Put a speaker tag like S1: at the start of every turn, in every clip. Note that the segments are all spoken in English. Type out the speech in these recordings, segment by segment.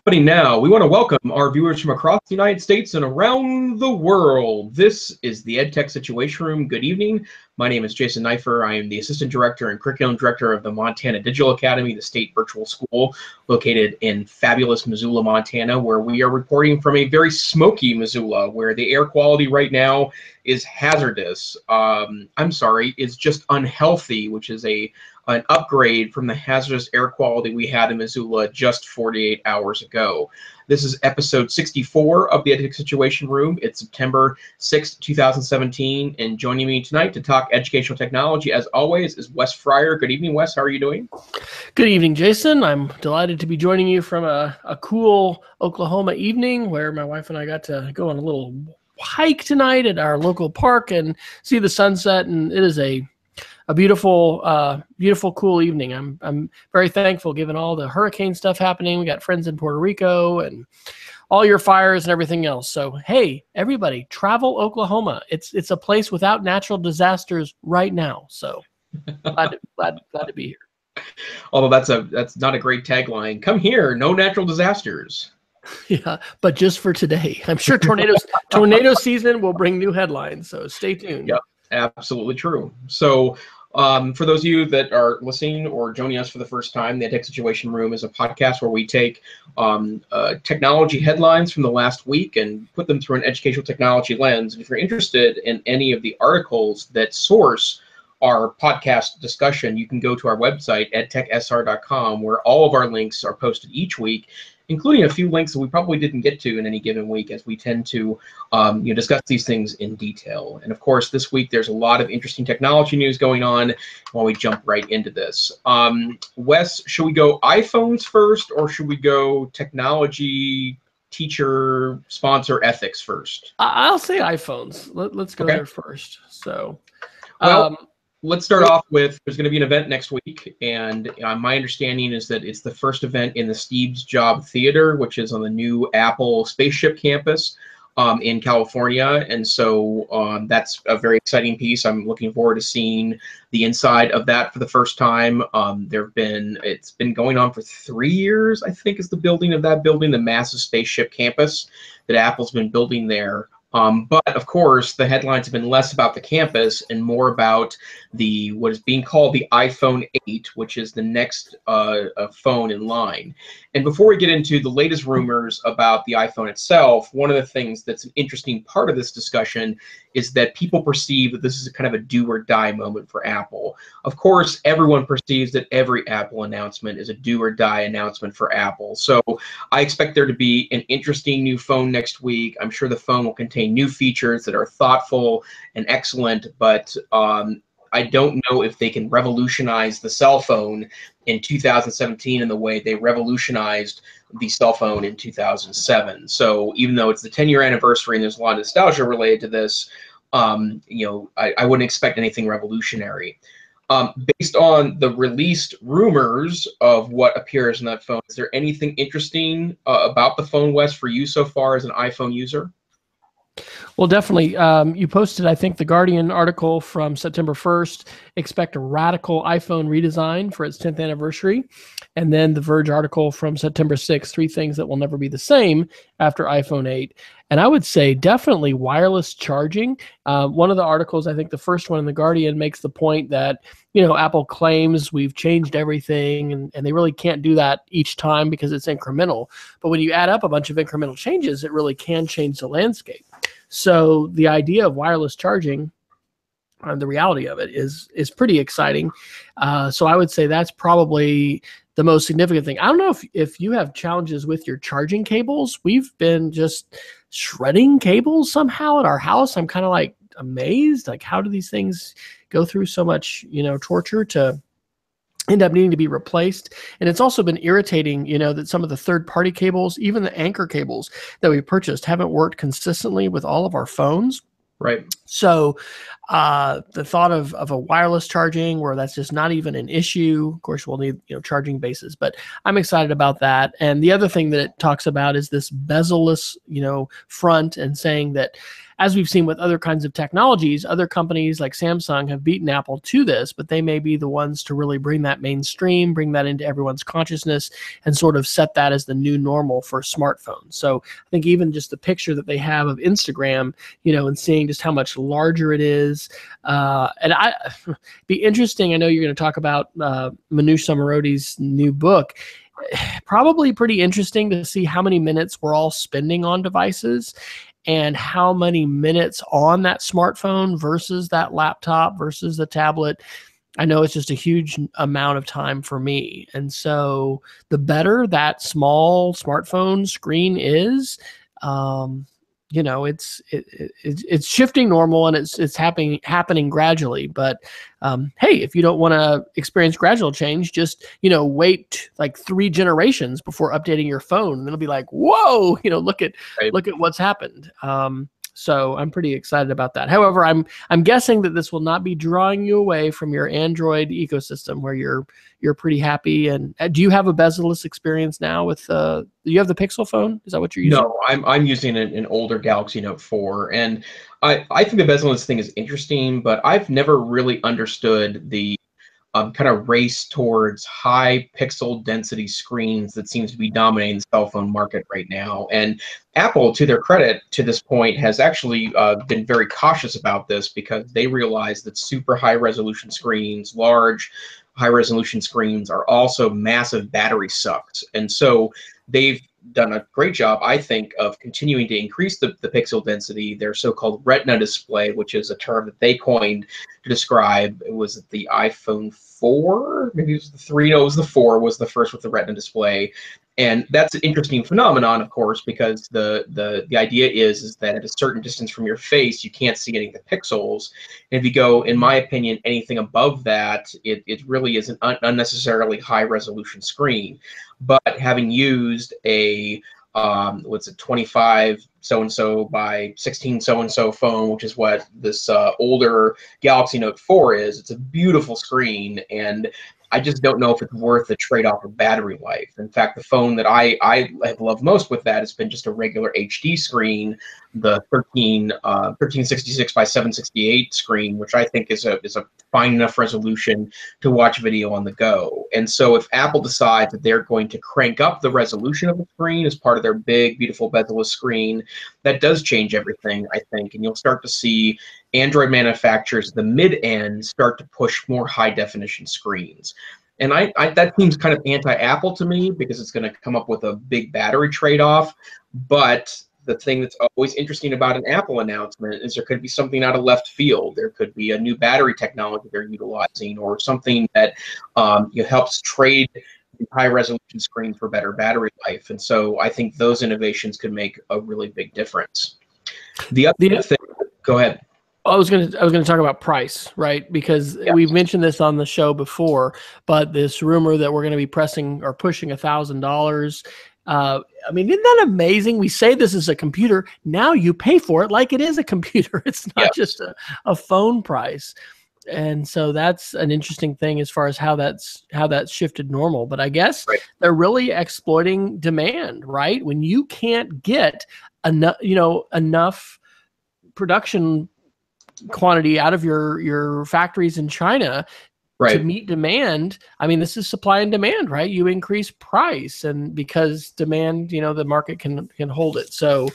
S1: Happening now, we want to welcome our viewers from across the United States and around the world. This is the EdTech Situation Room. Good evening. My name is Jason Neifer. I am the Assistant Director and Curriculum Director of the Montana Digital Academy, the state virtual school located in fabulous Missoula, Montana, where we are reporting from a very smoky Missoula, where the air quality right now is hazardous. It's just unhealthy, which is an upgrade from the hazardous air quality we had in Missoula just 48 hours ago. This is episode 64 of the EdTech Situation Room. It's September 6th, 2017, and joining me tonight to talk educational technology, as always, is Wes Fryer. Good evening, Wes. How are you doing?
S2: Good evening, Jason. I'm delighted to be joining you from a cool Oklahoma evening where my wife and I got to go on a little hike tonight at our local park and see the sunset, and it is a beautiful, cool evening. I'm very thankful given all the hurricane stuff happening. We got friends in Puerto Rico and all your fires and everything else. So, hey, everybody, travel Oklahoma. It's a place without natural disasters right now. So glad to be here.
S1: Although that's not a great tagline. Come here, no natural disasters.
S2: Yeah, but just for today. I'm sure tornado season will bring new headlines. So stay tuned.
S1: Yep, absolutely true. So for those of you that are listening or joining us for the first time, the EdTech Situation Room is a podcast where we take technology headlines from the last week and put them through an educational technology lens. And if you're interested in any of the articles that source our podcast discussion, you can go to our website, edtechsr.com, where all of our links are posted each week, including a few links that we probably didn't get to in any given week, as we tend to discuss these things in detail. And of course, this week there's a lot of interesting technology news going on while we jump right into this. Wes, should we go iPhones first, or should we go technology, teacher, sponsor, ethics first?
S2: I'll say iPhones. Let's go there first. So,
S1: let's start off with, there's going to be an event next week, and my understanding is that it's the first event in the Steve's Job Theater, which is on the new Apple Spaceship campus in California. And so that's a very exciting piece. I'm looking forward to seeing the inside of that for the first time. It's been going on for 3 years, I think, is the building of that building, the massive spaceship campus that Apple's been building there. But of course, the headlines have been less about the campus and more about what is being called the iPhone 8, which is the next phone in line. And before we get into the latest rumors about the iPhone itself, one of the things that's an interesting part of this discussion is that people perceive that this is kind of a do or die moment for Apple. Of course, everyone perceives that every Apple announcement is a do or die announcement for Apple. So I expect there to be an interesting new phone next week. I'm sure the phone will contain new features that are thoughtful and excellent, but I don't know if they can revolutionize the cell phone in 2017 in the way they revolutionized the cell phone in 2007. So even though it's the 10-year anniversary and there's a lot of nostalgia related to this, I wouldn't expect anything revolutionary. Based on the released rumors of what appears in that phone, is there anything interesting about the phone, Wes, for you so far as an iPhone user?
S2: Well, definitely. You posted, I think, the Guardian article from September 1st, expect a radical iPhone redesign for its 10th anniversary. And then the Verge article from September 6th, 3 things that will never be the same after iPhone 8. And I would say definitely wireless charging. One of the articles, I think the first one in the Guardian, makes the point that, Apple claims we've changed everything, and they really can't do that each time because it's incremental. But when you add up a bunch of incremental changes, it really can change the landscape. So the idea of wireless charging, the reality of it is pretty exciting. So I would say that's probably the most significant thing. I don't know if you have challenges with your charging cables. We've been just shredding cables somehow at our house. I'm kind of like amazed. Like, how do these things go through so much, torture to end up needing to be replaced? And it's also been irritating, that some of the third-party cables, even the anchor cables that we purchased, haven't worked consistently with all of our phones.
S1: Right.
S2: So the thought of a wireless charging where that's just not even an issue, of course, we'll need charging bases, but I'm excited about that. And the other thing that it talks about is this bezel-less front, and saying that as we've seen with other kinds of technologies, other companies like Samsung have beaten Apple to this, but they may be the ones to really bring that mainstream, bring that into everyone's consciousness, and sort of set that as the new normal for smartphones. So I think even just the picture that they have of Instagram, and seeing just how much larger it is, and be interesting. I know you're going to talk about Manoush Zomorodi's new book. Probably pretty interesting to see how many minutes we're all spending on devices and how many minutes on that smartphone versus that laptop versus the tablet. I know it's just a huge amount of time for me. And so the better that small smartphone screen is, it's shifting normal, and it's happening gradually. But hey, if you don't want to experience gradual change, just wait like 3 generations before updating your phone, and it'll be like, whoa, look at what's happened. So I'm pretty excited about that. However, I'm guessing that this will not be drawing you away from your Android ecosystem, where you're pretty happy. And do you have a bezel-less experience now with do you have the Pixel phone? Is that what you're using?
S1: No, I'm using an older Galaxy Note 4, and I think the bezel-less thing is interesting, but I've never really understood the kind of race towards high pixel density screens that seems to be dominating the cell phone market right now. And Apple, to their credit, to this point, has actually been very cautious about this, because they realize that super high resolution screens, large high resolution screens, are also massive battery sucks. And so they've done a great job, I think, of continuing to increase the pixel density. Their so-called Retina display, which is a term that they coined to describe, it was the iPhone 4, maybe it was the 3, no, it was the 4 was the first with the Retina display. And that's an interesting phenomenon, of course, because the idea is that at a certain distance from your face, you can't see any of the pixels. And if you go, in my opinion, anything above that, it really is an unnecessarily high resolution screen. But having used a 25 so-and-so by 16 so-and-so phone, which is what this older Galaxy Note 4 is, it's a beautiful screen, and I just don't know if it's worth the trade-off of battery life. In fact, the phone that I have loved most with that has been just a regular HD screen, the 1366 by 768 screen, which I think is a fine enough resolution to watch video on the go. And so if Apple decides that they're going to crank up the resolution of the screen as part of their big, beautiful bezel-less screen, that does change everything, I think. And you'll start to see Android manufacturers at the mid-end start to push more high-definition screens. And that seems kind of anti-Apple to me, because it's going to come up with a big battery trade-off. But the thing that's always interesting about an Apple announcement is there could be something out of left field. There could be a new battery technology they're utilizing, or something that helps trade the high-resolution screen for better battery life. And so I think those innovations could make a really big difference. The other thing, go ahead.
S2: I was going to talk about price, right? Because we've mentioned this on the show before, but this rumor that we're going to be pushing $1,000. I mean, isn't that amazing? We say this is a computer. Now you pay for it like it is a computer. It's not just a phone price. And so that's an interesting thing as far as how that's shifted normal. But I guess they're really exploiting demand, right? When you can't get enough production quantity out of your factories in China to meet demand. I mean, this is supply and demand, right? You increase price, and because demand, the market can hold it. So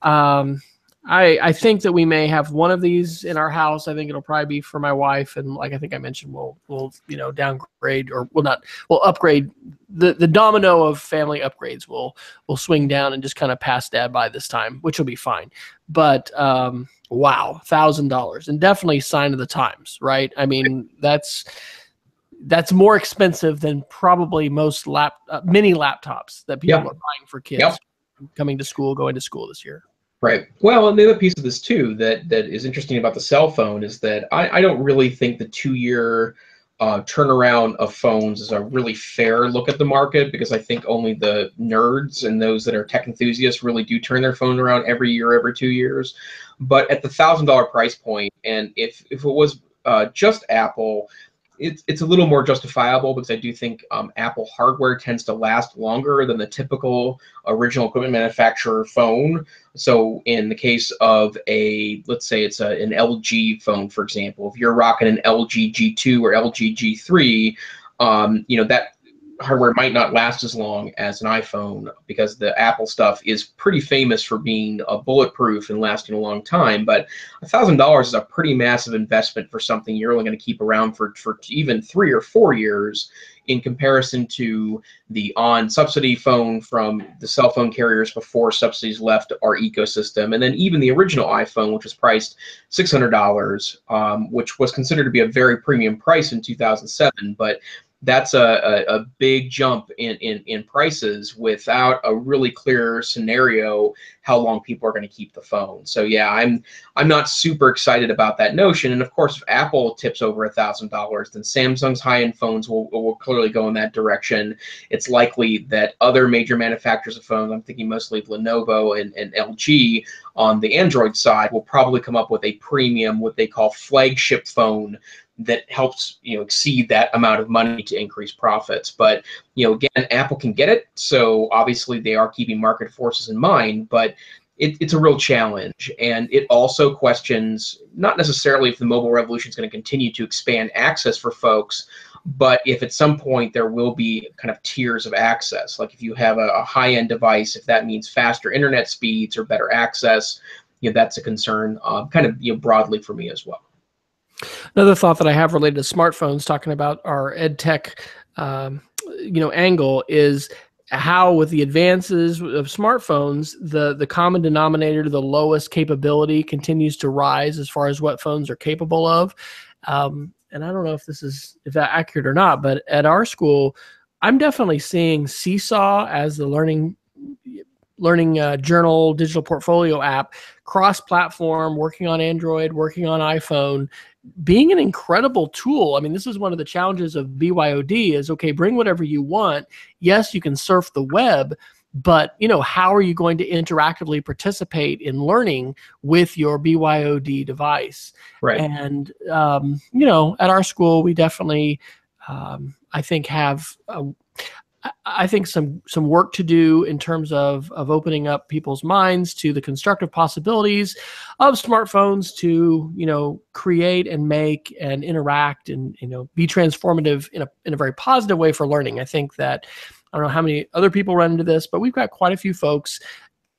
S2: I think that we may have one of these in our house. I think it'll probably be for my wife, and like I think I mentioned, we'll downgrade, or we'll upgrade. The domino of family upgrades will swing down and just kind of pass Dad by this time, which will be fine. But wow, $1,000, and definitely sign of the times, right? I mean, that's more expensive than probably most mini laptops that people are buying for kids going to school this year.
S1: Right. Well, and the other piece of this too that is interesting about the cell phone is that I don't really think the 2-year turnaround of phones is a really fair look at the market, because I think only the nerds and those that are tech enthusiasts really do turn their phone around every year, every 2 years. But at the $1,000 price point, and if it was just Apple, it's a little more justifiable because I do think Apple hardware tends to last longer than the typical original equipment manufacturer phone. So in the case of let's say it's an LG phone, for example, if you're rocking an LG G2 or LG G3, that hardware might not last as long as an iPhone because the Apple stuff is pretty famous for being bulletproof and lasting a long time. But $1,000 is a pretty massive investment for something you're only going to keep around for even 3 or 4 years, in comparison to the on-subsidy phone from the cell phone carriers before subsidies left our ecosystem, and then even the original iPhone, which was priced $600, which was considered to be a very premium price in 2007, but that's a big jump in prices without a really clear scenario how long people are going to keep the phone. So yeah, I'm not super excited about that notion. And of course, if Apple tips over $1,000, then Samsung's high-end phones will clearly go in that direction. It's likely that other major manufacturers of phones, I'm thinking mostly Lenovo and LG on the Android side, will probably come up with a premium, what they call flagship phone, that helps exceed that amount of money to increase profits. But again, Apple can get it, so obviously they are keeping market forces in mind, but it's a real challenge. And it also questions not necessarily if the mobile revolution is going to continue to expand access for folks, but if at some point there will be kind of tiers of access. Like if you have a high-end device, if that means faster internet speeds or better access, that's a concern kind of broadly for me as well.
S2: Another thought that I have related to smartphones, talking about our EdTech, angle, is how with the advances of smartphones, the common denominator, the lowest capability, continues to rise as far as what phones are capable of. And I don't know if that accurate or not, but at our school, I'm definitely seeing Seesaw as the learning journal digital portfolio app, cross-platform, working on Android, working on iPhone, being an incredible tool. I mean, this is one of the challenges of BYOD is, okay, bring whatever you want. Yes, you can surf the web, but how are you going to interactively participate in learning with your BYOD device?
S1: Right.
S2: And, at our school, we definitely, I think, have some work to do in terms of opening up people's minds to the constructive possibilities of smartphones to create and make and interact and be transformative in a very positive way for learning. I think that, I don't know how many other people run into this, but we've got quite a few folks,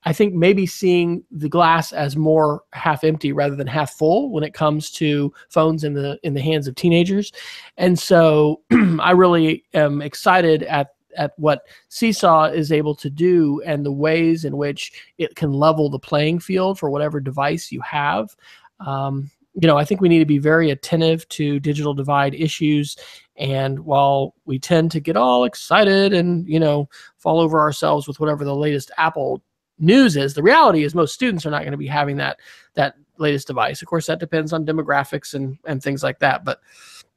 S2: I think, maybe seeing the glass as more half empty rather than half full when it comes to phones in the hands of teenagers. And so I really am excited at what Seesaw is able to do and the ways in which it can level the playing field for whatever device you have. I think we need to be very attentive to digital divide issues. And while we tend to get all excited and, fall over ourselves with whatever the latest Apple news is, the reality is most students are not going to be having that latest device. Of course, that depends on demographics and things like that. But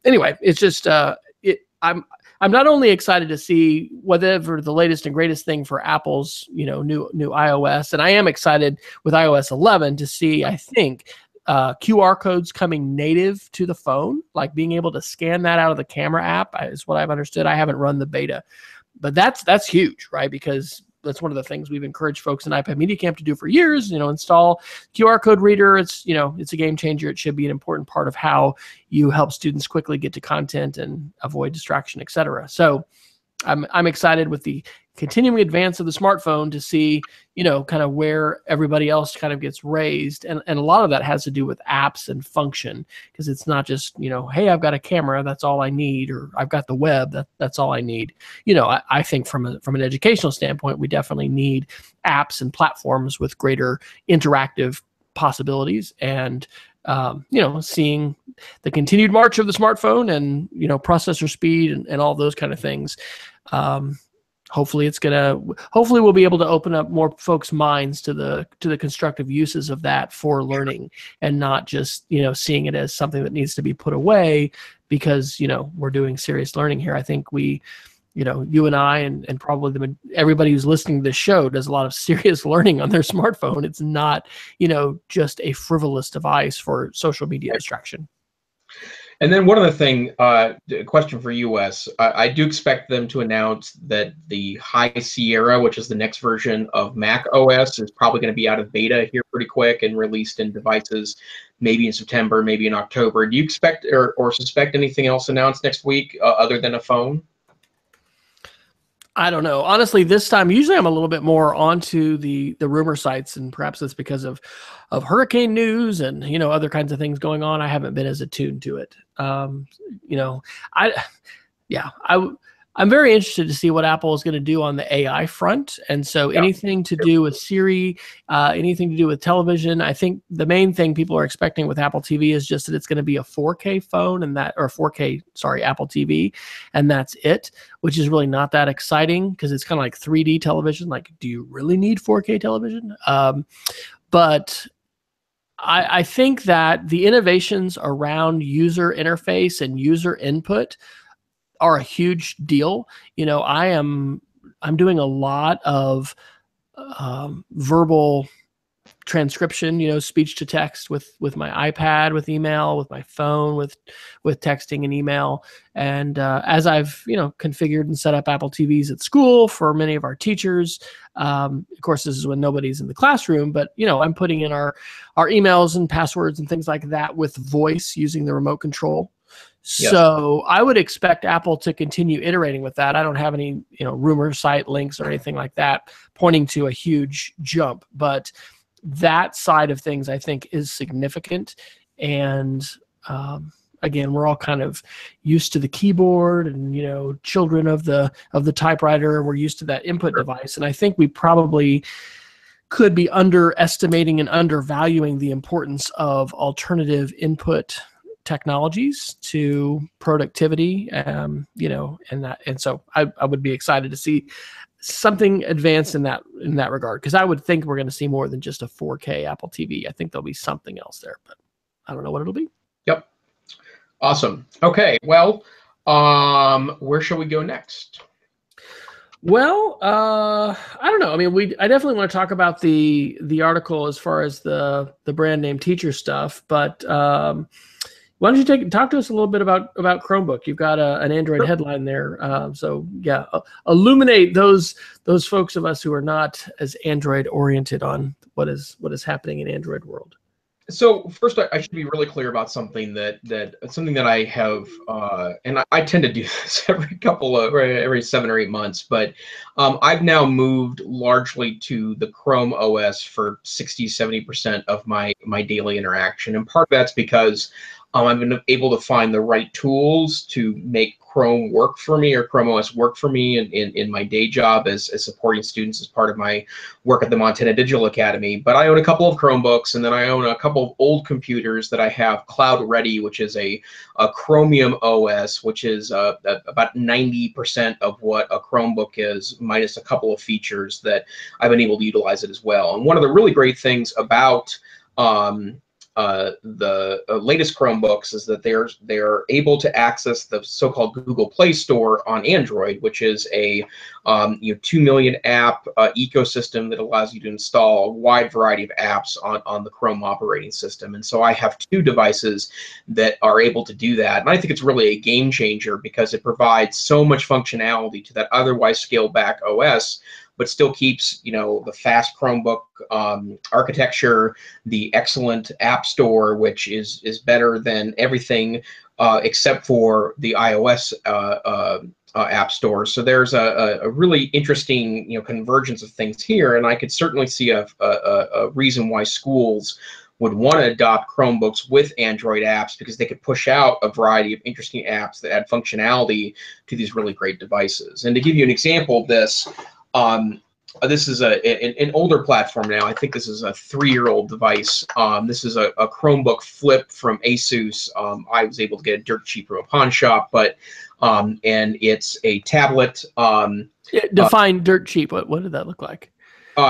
S2: anyway, it's just, I'm not only excited to see whatever the latest and greatest thing for Apple's, new iOS, and I am excited with iOS 11 to see, I think, QR codes coming native to the phone, like being able to scan that out of the camera app is what I've understood. I haven't run the beta, but that's huge, right? Because that's one of the things we've encouraged folks in iPad Media Camp to do for years, install QR code reader. It's a game changer. It should be an important part of how you help students quickly get to content and avoid distraction, et cetera. So I'm excited with the continuing advance of the smartphone to see, kind of where everybody else kind of gets raised. And a lot of that has to do with apps and function, because it's not just, hey, I've got a camera, that's all I need, or I've got the web, that's all I need. I think from an educational standpoint, we definitely need apps and platforms with greater interactive possibilities, and seeing the continued march of the smartphone and, processor speed and all those kind of things. Hopefully we'll be able to open up more folks' minds to the constructive uses of that for learning, and not just, seeing it as something that needs to be put away because, we're doing serious learning here. I think we, you and I and probably everybody who's listening to this show does a lot of serious learning on their smartphone. It's not, just a frivolous device for social media distraction.
S1: And then one other thing, question for you, Wes. I do expect them to announce that the High Sierra, which is the next version of Mac OS, is probably going to be out of beta here pretty quick and released in devices maybe in September, maybe in October. Do you expect or suspect anything else announced next week other than a phone?
S2: I don't know. Honestly, this time, usually I'm a little bit more onto the rumor sites, and perhaps it's because of hurricane news and, you know, other kinds of things going on. I haven't been as attuned to it. You know, yeah, I'm very interested to see what Apple is going to do on the AI front. And so anything to do with Siri, anything to do with television, I think the main thing people are expecting with Apple TV is just that it's going to be a 4K phone and that, or 4K, sorry, Apple TV, and that's it, which is really not that exciting because it's kind of like 3D television. Like, do you really need 4K television? But I think that the innovations around user interface and user input are a huge deal. You know, I'm doing a lot of verbal transcription, you know, speech to text with my iPad, with email, with my phone, with texting and email. And as I've, you know, configured and set up Apple TVs at school for many of our teachers, of course, this is when nobody's in the classroom, but, you know, I'm putting in our emails and passwords and things like that with voice using the remote control.
S1: Yes.
S2: So I would expect Apple to continue iterating with that. I don't have any, you know, rumor site links or anything like that pointing to a huge jump, but that side of things I think is significant. And again, we're all kind of used to the keyboard and, you know, children of the typewriter. We're used to that input device, and I think we probably could be underestimating and undervaluing the importance of alternative input technologies to productivity, you know, and so I would be excited to see something advanced in that regard, because I would think we're going to see more than just a 4K Apple TV. I think there'll be something else there, but I don't know what it'll be.
S1: Yep. Awesome. Okay. Well, where shall we go next?
S2: Well, I don't know. I mean, I definitely want to talk about the article as far as the brand name teacher stuff, but why don't you talk to us a little bit about Chromebook? You've got an Android headline there, so yeah, illuminate those folks of us who are not as Android oriented on what is happening in Android world.
S1: So first, I should be really clear about something that I have, and I tend to do this every 7 or 8 months, but I've now moved largely to the Chrome OS for 60-70% of my daily interaction, and part of that's because I've been able to find the right tools to make Chrome work for me, or Chrome OS work for me in my day job as supporting students as part of my work at the Montana Digital Academy. But I own a couple of Chromebooks, and then I own a couple of old computers that I have cloud ready, which is a Chromium OS, which is about 90% of what a Chromebook is, minus a couple of features that I've been able to utilize it as well. And one of the really great things about the latest Chromebooks is that they're able to access the so-called Google Play Store on Android, which is a 2 million app ecosystem that allows you to install a wide variety of apps on the Chrome operating system. And so I have 2 devices that are able to do that, and I think it's really a game changer because it provides so much functionality to that otherwise scaled back OS, but still keeps, you know, the fast Chromebook architecture, the excellent App Store, which is better than everything except for the iOS App Store. So there's a really interesting, you know, convergence of things here, and I could certainly see a reason why schools would want to adopt Chromebooks with Android apps, because they could push out a variety of interesting apps that add functionality to these really great devices. And to give you an example of this, this is an older platform now. I think this is a 3-year-old device. This is a Chromebook Flip from Asus. I was able to get it dirt cheap from a pawn shop, but and it's a tablet.
S2: Define dirt cheap. What did that look like?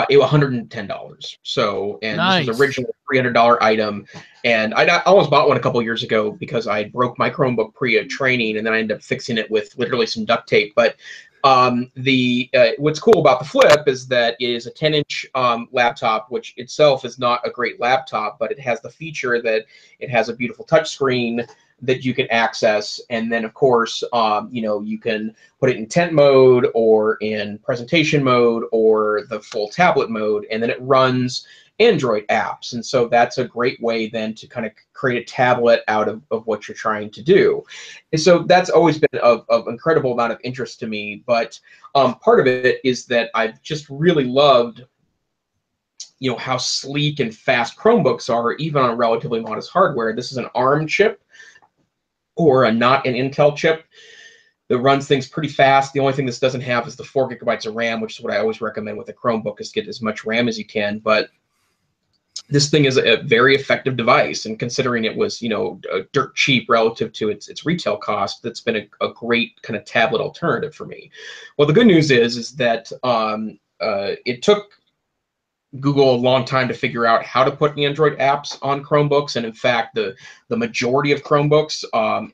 S1: It was $110. So, and
S2: nice.
S1: This was originally a $300 item, and I almost bought one a couple years ago because I broke my Chromebook pre-training, and then I ended up fixing it with literally some duct tape. But what's cool about the Flip is that it is a 10-inch laptop, which itself is not a great laptop, but it has the feature that it has a beautiful touchscreen that you can access. And then, of course, you can put it in tent mode or in presentation mode or the full tablet mode, and then it runs Android apps. And so that's a great way then to kind of create a tablet out of what you're trying to do. And so that's always been of incredible amount of interest to me. But part of it is that I've just really loved how sleek and fast Chromebooks are, even on relatively modest hardware. This is an ARM chip or not an Intel chip that runs things pretty fast. The only thing this doesn't have is the 4 gigabytes of RAM, which is what I always recommend with a Chromebook, is get as much RAM as you can. But this thing is a very effective device, and considering it was, dirt cheap relative to its retail cost, that's been a great kind of tablet alternative for me. Well, the good news is that it took Google a long time to figure out how to put Android apps on Chromebooks, and in fact, the majority of Chromebooks,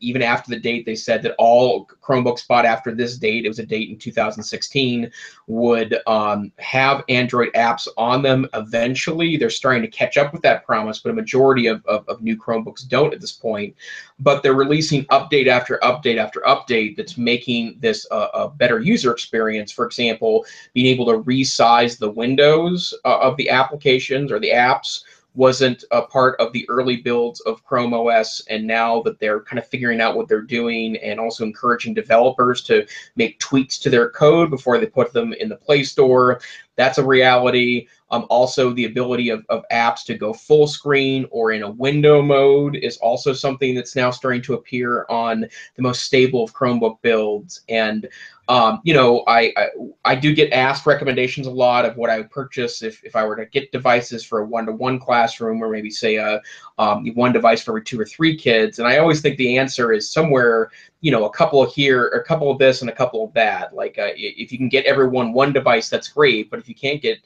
S1: even after the date they said that all Chromebooks bought after this date, it was a date in 2016, would have Android apps on them eventually. They're starting to catch up with that promise, but a majority of new Chromebooks don't at this point. But they're releasing update after update after update that's making this a better user experience. For example, being able to resize the windows of the applications or the apps wasn't a part of the early builds of Chrome OS, and now that they're kind of figuring out what they're doing and also encouraging developers to make tweaks to their code before they put them in the Play Store, that's a reality. Also, the ability of apps to go full screen or in a window mode is also something that's now starting to appear on the most stable of Chromebook builds. And I do get asked recommendations a lot of what I would purchase if I were to get devices for a one-to-one classroom, or maybe say one device for every 2 or 3 kids. And I always think the answer is somewhere, a couple of here, or a couple of this, and a couple of that. Like if you can get everyone one device, that's great. But if you can't get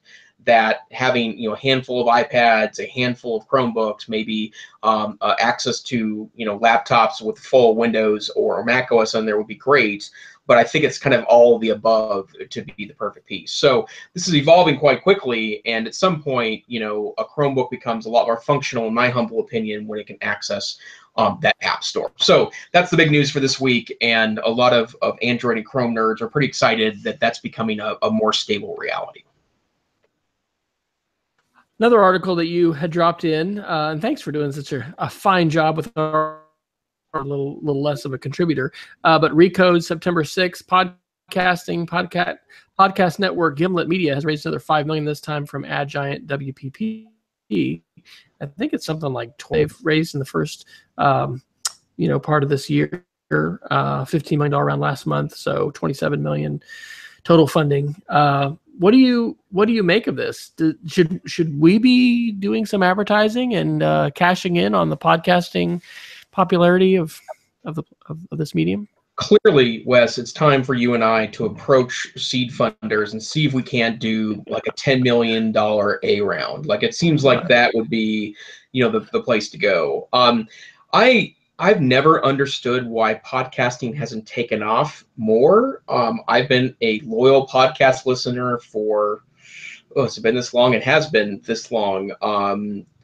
S1: that, having a handful of iPads, a handful of Chromebooks, maybe access to laptops with full Windows or Mac OS on there would be great. But I think it's kind of all of the above to be the perfect piece. So this is evolving quite quickly, and at some point, a Chromebook becomes a lot more functional, in my humble opinion, when it can access that app store. So that's the big news for this week, and a lot of Android and Chrome nerds are pretty excited that that's becoming a more stable reality.
S2: Another article that you had dropped in, and thanks for doing such a fine job with our little less of a contributor, but Recode September 6th, podcast network Gimlet Media has raised another $5 million, this time from ad giant WPP. I think it's something like 12 they've raised in the first part of this year. $15 million round last month, so $27 million total funding. What do you make of this? Should we be doing some advertising and cashing in on the podcasting popularity of this medium?
S1: Clearly, Wes, it's time for you and I to approach seed funders and see if we can't do like a $10 million A round. Like, it seems like that would be, the place to go. I've never understood why podcasting hasn't taken off more. I've been a loyal podcast listener for, has it been this long? It has been this long.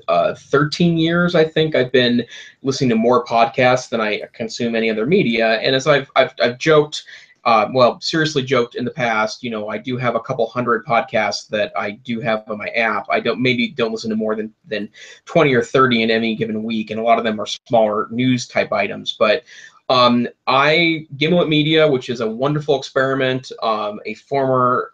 S1: 13 years, I think. I've been listening to more podcasts than I consume any other media. And as I've joked, seriously joked in the past, I do have a couple hundred podcasts that I do have on my app. I don't listen to more than 20 or 30 in any given week, and a lot of them are smaller news type items. But Gimlet Media, which is a wonderful experiment, a former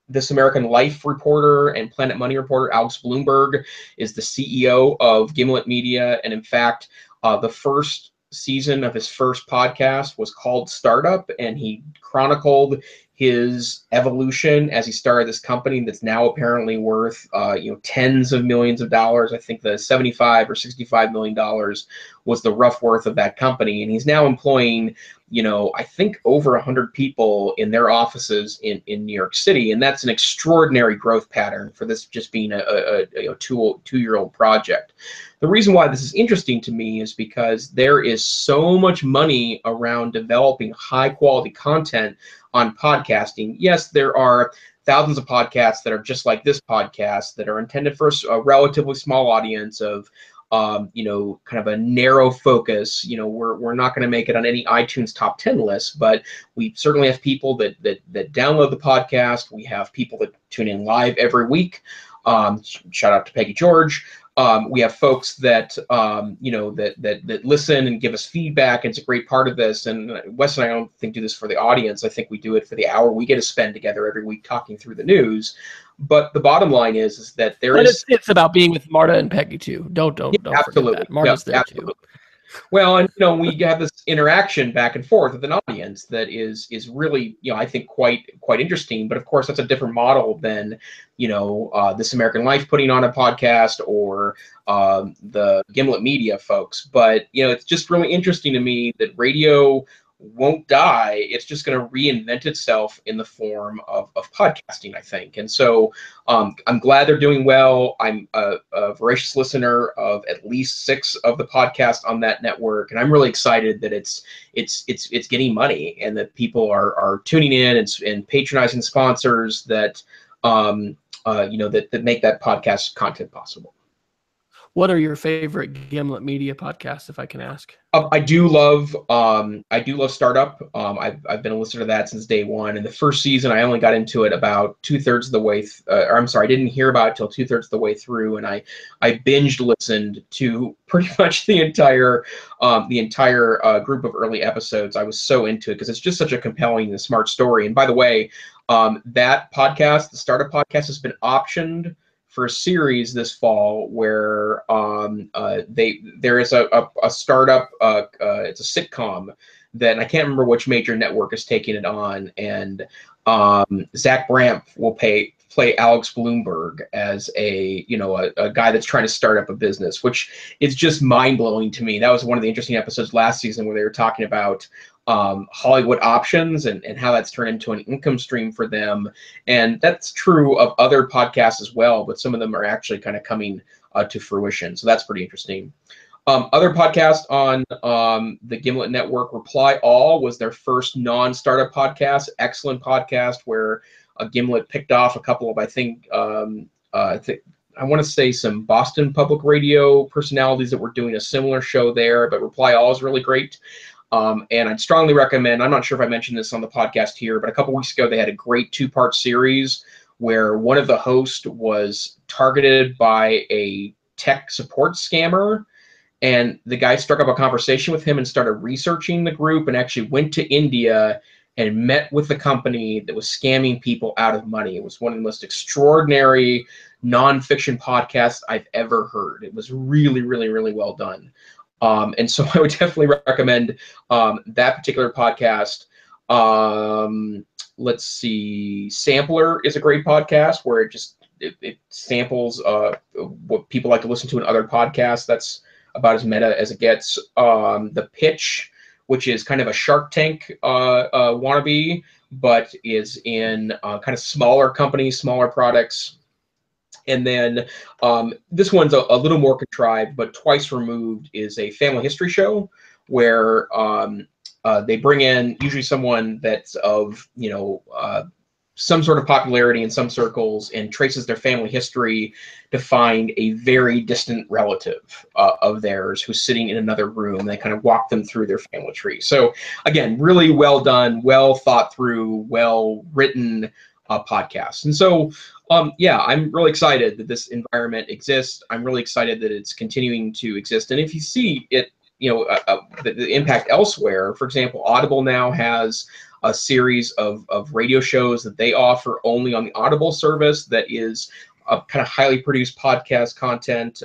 S1: This American Life reporter and Planet Money reporter, Alex Bloomberg, is the CEO of Gimlet Media. And in fact, the first season of his first podcast was called Startup, and he chronicled his evolution as he started this company that's now apparently worth tens of millions of dollars. I think the $75 or $65 million was the rough worth of that company, and he's now employing I think over 100 people in their offices in New York City, and that's an extraordinary growth pattern for this just being a two-year-old project. The reason why this is interesting to me is because there is so much money around developing high-quality content on podcasting. Yes, there are thousands of podcasts that are just like this podcast that are intended for a relatively small audience of kind of a narrow focus. We're not going to make it on any iTunes top 10 list, but we certainly have people that download the podcast. We have people that tune in live every week. Shout out to Peggy George. We have folks that that listen and give us feedback. It's a great part of this. And Wes and I don't think do this for the audience. I think we do it for the hour we get to spend together every week talking through the news. But the bottom line is that
S2: it's about being with Marta and Peggy too. Don't forget that. Marta's there too.
S1: Well, and we have this interaction back and forth with an audience that is really, I think quite interesting. But of course, that's a different model than, This American Life putting on a podcast or the Gimlet Media folks. But it's just really interesting to me that radio won't die. It's just going to reinvent itself in the form of podcasting, I think. And so I'm glad they're doing well. I'm a voracious listener of at least 6 of the podcasts on that network, and I'm really excited that it's getting money and that people are tuning in and patronizing sponsors that that make that podcast content possible.
S2: What are your favorite Gimlet Media podcasts, if I can ask?
S1: I do love Startup. I've been a listener to that since day one. And the first season, I only got into it about 2/3 of the way. I didn't hear about it till 2/3 of the way through, and I binged listened to pretty much the entire group of early episodes. I was so into it because it's just such a compelling and smart story. And by the way, that podcast, the Startup podcast, has been optioned for a series this fall where there is a startup, it's a sitcom that, and I can't remember which major network is taking it on, and Zach Bramp will play Alex Bloomberg as a guy that's trying to start up a business, which is just mind-blowing to me. That was one of the interesting episodes last season where they were talking about Hollywood options and how that's turned into an income stream for them. And that's true of other podcasts as well, but some of them are actually kind of coming to fruition. So that's pretty interesting. Other podcasts on the Gimlet Network, Reply All was their first non-startup podcast. Excellent podcast where Gimlet picked off a couple of, I want to say some Boston Public Radio personalities that were doing a similar show there, but Reply All is really great. And I'd strongly recommend, I'm not sure if I mentioned this on the podcast here, but a couple weeks ago, they had a great 2-part series where one of the hosts was targeted by a tech support scammer. And the guy struck up a conversation with him and started researching the group and actually went to India and met with the company that was scamming people out of money. It was one of the most extraordinary nonfiction podcasts I've ever heard. It was really, really, really well done. And so I would definitely recommend that particular podcast. Let's see. Sampler is a great podcast where it samples what people like to listen to in other podcasts. That's about as meta as it gets. The Pitch, which is kind of a Shark Tank wannabe, but is in kind of smaller companies, smaller products. And then this one's a little more contrived, but Twice Removed is a family history show where they bring in usually someone that's of, some sort of popularity in some circles and traces their family history to find a very distant relative of theirs who's sitting in another room. They kind of walk them through their family tree. So again, really well done, well thought through, well written podcast. And so, I'm really excited that this environment exists. I'm really excited that it's continuing to exist. And if you see it, the impact elsewhere, for example, Audible now has a series of radio shows that they offer only on the Audible service that is a kind of highly produced podcast content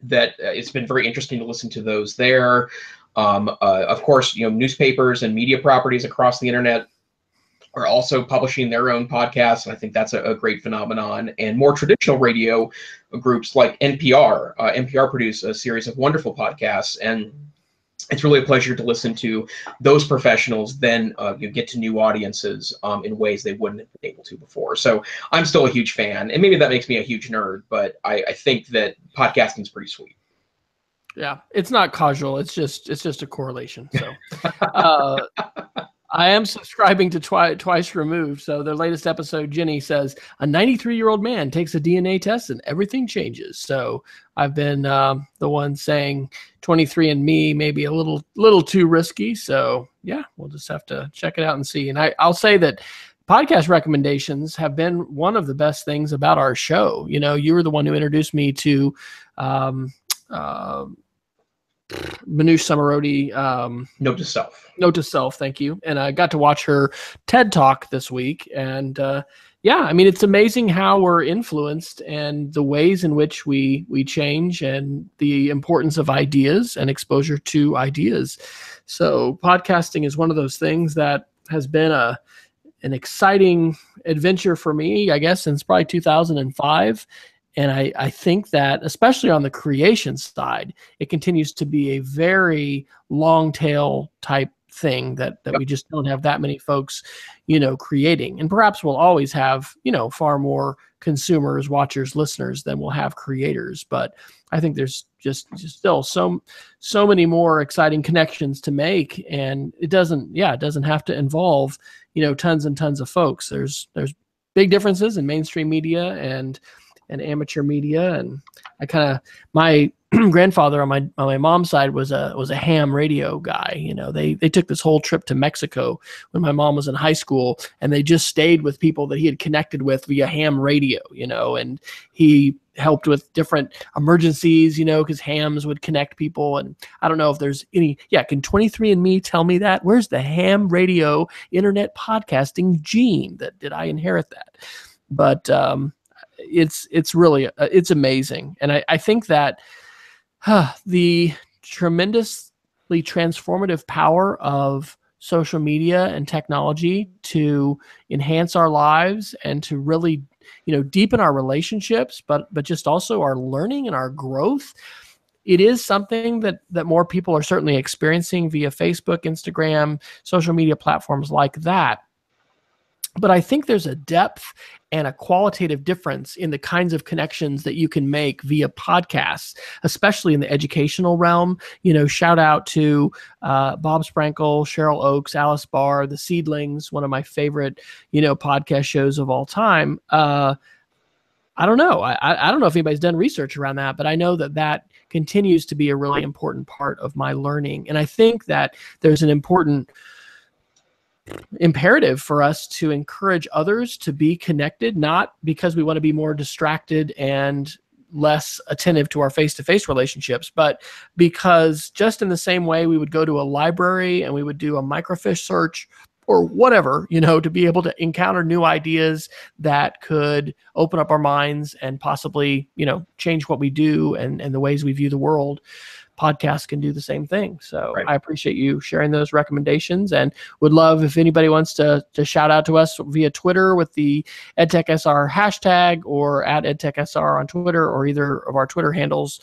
S1: that it's been very interesting to listen to those there. Of course, newspapers and media properties across the internet are also publishing their own podcasts, and I think that's a great phenomenon. And more traditional radio groups like NPR. NPR produce a series of wonderful podcasts, and it's really a pleasure to listen to those professionals then get to new audiences in ways they wouldn't have been able to before. So I'm still a huge fan, and maybe that makes me a huge nerd, but I think that podcasting is pretty sweet.
S2: Yeah, it's not causal. It's just a correlation. So I am subscribing to Twice Removed. So their latest episode, Jenny says, a 93-year-old man takes a DNA test and everything changes. So I've been the one saying 23andMe may be a little too risky. So yeah, we'll just have to check it out and see. And I'll say that podcast recommendations have been one of the best things about our show. You know, you were the one who introduced me to Manoush Samarodi.
S1: Note to self.
S2: Note to self, thank you. And I got to watch her TED Talk this week. And yeah, I mean, it's amazing how we're influenced and the ways in which we change and the importance of ideas and exposure to ideas. So podcasting is one of those things that has been an exciting adventure for me, I guess, since probably 2005. And I think that, especially on the creation side, it continues to be a very long tail type thing that we just don't have that many folks, creating. And perhaps we'll always have, far more consumers, watchers, listeners than we'll have creators. But I think there's just still so many more exciting connections to make. And it doesn't have to involve, tons and tons of folks. There's big differences in mainstream media and amateur media. And my grandfather on my mom's side was a ham radio guy. They took this whole trip to Mexico when my mom was in high school, and they just stayed with people that he had connected with via ham radio, and he helped with different emergencies, because hams would connect people. And I don't know if there's any, can 23andMe tell me that? Where's the ham radio internet podcasting gene? Did I inherit that? But it's really, it's amazing. And I think that the tremendously transformative power of social media and technology to enhance our lives and to really, deepen our relationships, but just also our learning and our growth. It is something that more people are certainly experiencing via Facebook, Instagram, social media platforms like that. But I think there's a depth and a qualitative difference in the kinds of connections that you can make via podcasts, especially in the educational realm. Shout out to Bob Sprankle, Cheryl Oakes, Alice Barr, The Seedlings, one of my favorite, podcast shows of all time. I don't know. I don't know if anybody's done research around that, but I know that continues to be a really important part of my learning. And I think that there's an important imperative for us to encourage others to be connected, not because we want to be more distracted and less attentive to our face-to-face relationships, but because just in the same way we would go to a library and we would do a microfiche search or whatever, to be able to encounter new ideas that could open up our minds and possibly, change what we do and the ways we view the world. Podcasts can do the same thing. So right. I appreciate you sharing those recommendations, and would love if anybody wants to shout out to us via Twitter with the EdTechSR hashtag, or at EdTechSR on Twitter, or either of our Twitter handles,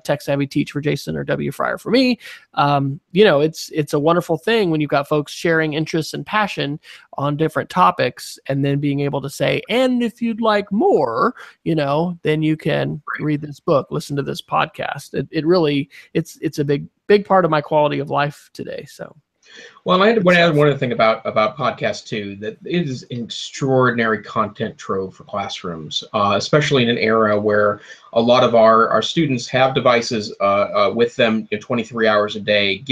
S2: Tech Savvy Teach for Jason or W Fryer for me. It's a wonderful thing when you've got folks sharing interests and passion on different topics, and then being able to say, and if you'd like more, then you can read this book, listen to this podcast. It really, it's a big part of my quality of life today. So.
S1: Well, I want to add one other thing about podcasts too, that it is an extraordinary content trove for classrooms, especially in an era where a lot of our students have devices with them 23 hours a day,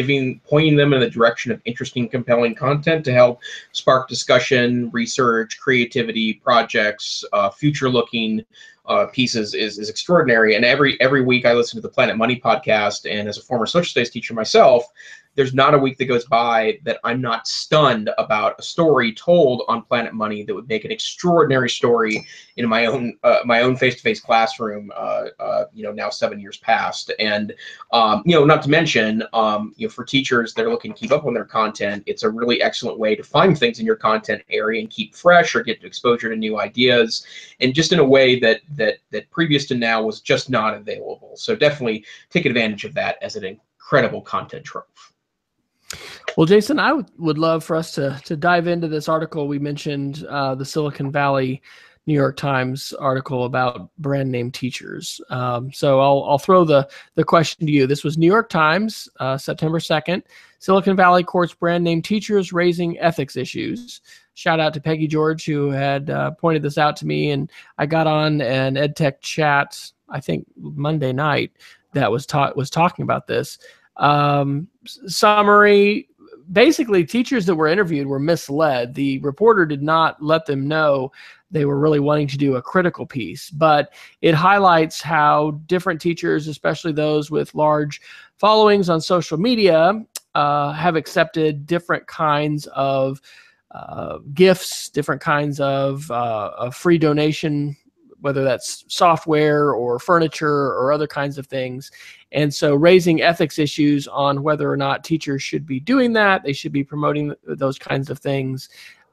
S1: pointing them in the direction of interesting, compelling content to help spark discussion, research, creativity, projects, future-looking pieces is extraordinary. And every week I listen to the Planet Money podcast, and as a former social studies teacher myself, there's not a week that goes by that I'm not stunned about a story told on Planet Money that would make an extraordinary story in my own face-to-face classroom. Now 7 years past, and not to mention, for teachers that are looking to keep up on their content, it's a really excellent way to find things in your content area and keep fresh or get exposure to new ideas, and just in a way that previous to now was just not available. So definitely take advantage of that as an incredible content trove.
S2: Well, Jason, I would love for us to dive into this article we mentioned, the Silicon Valley New York Times article about brand name teachers. So I'll throw the question to you. This was New York Times, September 2nd. Silicon Valley courts brand name teachers raising ethics issues. Shout out to Peggy George, who had pointed this out to me, and I got on an EdTech chat, I think Monday night, that was talking about this. Summary: basically, teachers that were interviewed were misled. The reporter did not let them know they were really wanting to do a critical piece, but it highlights how different teachers, especially those with large followings on social media, have accepted different kinds of gifts, different kinds of free donation, whether that's software or furniture or other kinds of things. And so raising ethics issues on whether or not teachers should be doing that, they should be promoting those kinds of things,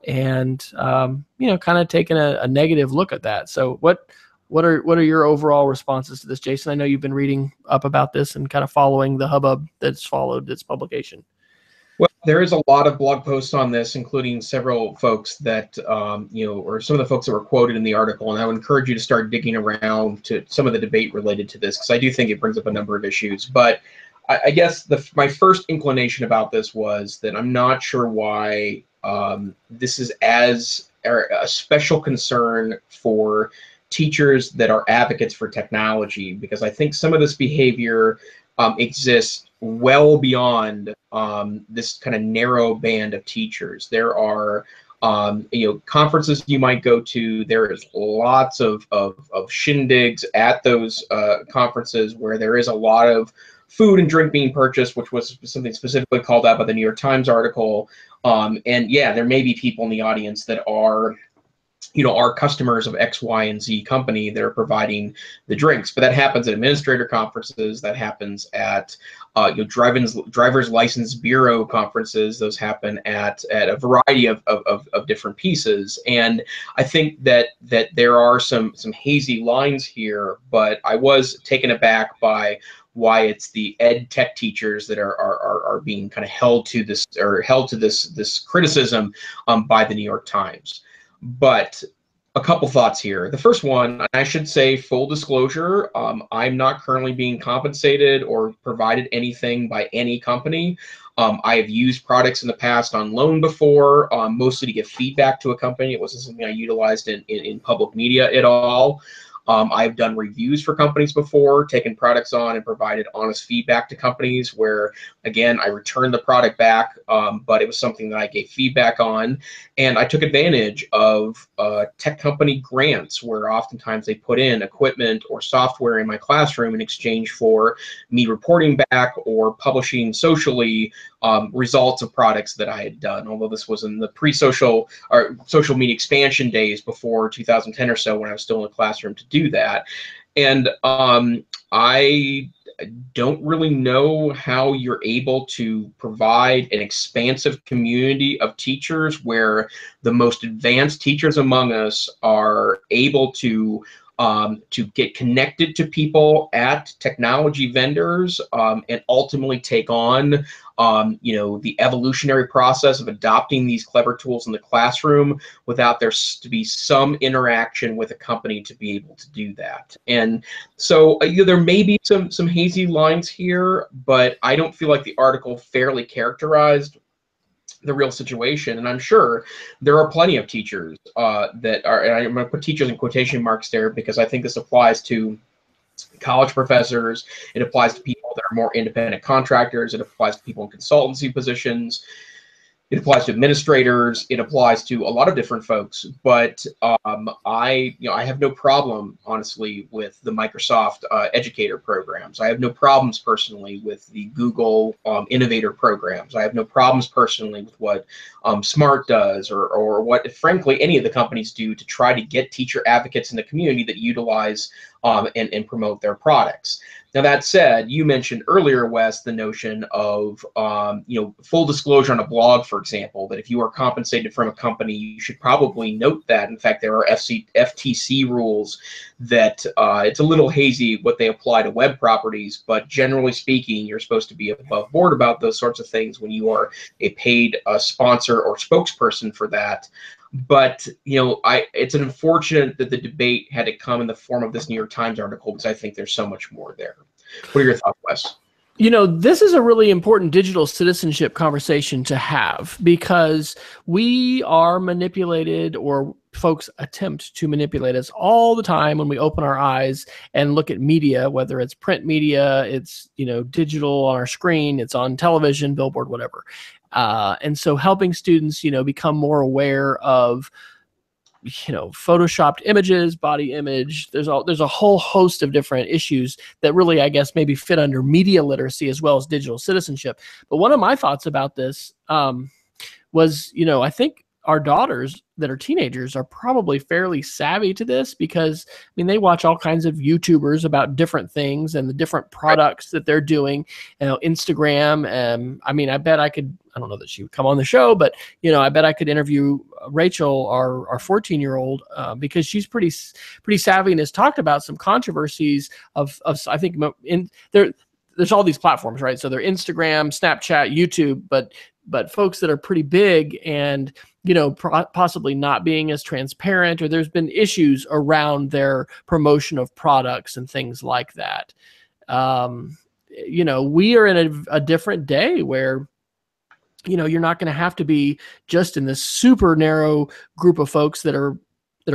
S2: and kind of taking a negative look at that. So what are your overall responses to this, Jason? I know you've been reading up about this and kind of following the hubbub that's followed its publication.
S1: Well, there is a lot of blog posts on this, including several folks that, or some of the folks that were quoted in the article. And I would encourage you to start digging around to some of the debate related to this, because I do think it brings up a number of issues. But I guess my first inclination about this was that I'm not sure why this is as a special concern for teachers that are advocates for technology, because I think some of this behavior exists well beyond this kind of narrow band of teachers. There are conferences you might go to. There is lots of shindigs at those conferences where there is a lot of food and drink being purchased, which was something specifically called out by the New York Times article. And yeah, there may be people in the audience that are customers of X, Y, and Z company that are providing the drinks. But that happens at administrator conferences. That happens at driver's license bureau conferences. Those happen at a variety of different pieces. And I think that there are some hazy lines here. But I was taken aback by why it's the ed tech teachers that are being kind of held to this criticism by the New York Times. But a couple thoughts here. The first one, I should say, full disclosure, I'm not currently being compensated or provided anything by any company. I have used products in the past on loan before, mostly to give feedback to a company. It wasn't something I utilized in public media at all. I've done reviews for companies before, taken products on and provided honest feedback to companies where, again, I returned the product back, but it was something that I gave feedback on. And I took advantage of tech company grants where oftentimes they put in equipment or software in my classroom in exchange for me reporting back or publishing socially results of products that I had done, although this was in the pre-social or social media expansion days before 2010 or so, when I was still in the classroom to do that. And I don't really know how you're able to provide an expansive community of teachers where the most advanced teachers among us are able to get connected to people at technology vendors and ultimately take on the evolutionary process of adopting these clever tools in the classroom without there to be some interaction with a company to be able to do that. And so there may be some hazy lines here, but I don't feel like the article fairly characterized the real situation. And I'm sure there are plenty of teachers that are, and I'm going to put teachers in quotation marks there because I think this applies to college professors, it applies to people that are more independent contractors, it applies to people in consultancy positions, it applies to administrators, it applies to a lot of different folks. But I have no problem, honestly, with the Microsoft educator programs. I have no problems personally with the Google innovator programs. I have no problems personally with what Smart does or what, frankly, any of the companies do to try to get teacher advocates in the community that utilize and promote their products. Now, that said, you mentioned earlier, Wes, the notion of full disclosure on a blog, for example, that if you are compensated from a company, you should probably note that. In fact, there are FTC rules that it's a little hazy what they apply to web properties, but generally speaking, you're supposed to be above board about those sorts of things when you are a paid sponsor or spokesperson for that. But it's unfortunate that the debate had to come in the form of this New York Times article, because I think there's so much more there. What are your thoughts, Wes?
S2: This is a really important digital citizenship conversation to have, because we are manipulated, or folks attempt to manipulate us all the time when we open our eyes and look at media, whether it's print media, it's digital on our screen, it's on television, billboard, whatever. And so helping students become more aware of photoshopped images, body image. There's a whole host of different issues that really, I guess, maybe fit under media literacy as well as digital citizenship. But one of my thoughts about this was, I think our daughters that are teenagers are probably fairly savvy to this, because they watch all kinds of YouTubers about different things and the different products that they're doing, Instagram. I bet I could, I don't know that she would come on the show, but I bet I could interview Rachel, our 14-year-old, because she's pretty savvy and has talked about some controversies of I think there's all these platforms, right? So they're Instagram, Snapchat, YouTube, but folks that are pretty big and possibly not being as transparent, or there's been issues around their promotion of products and things like that. We are in a different day where you're not going to have to be just in this super narrow group of folks that are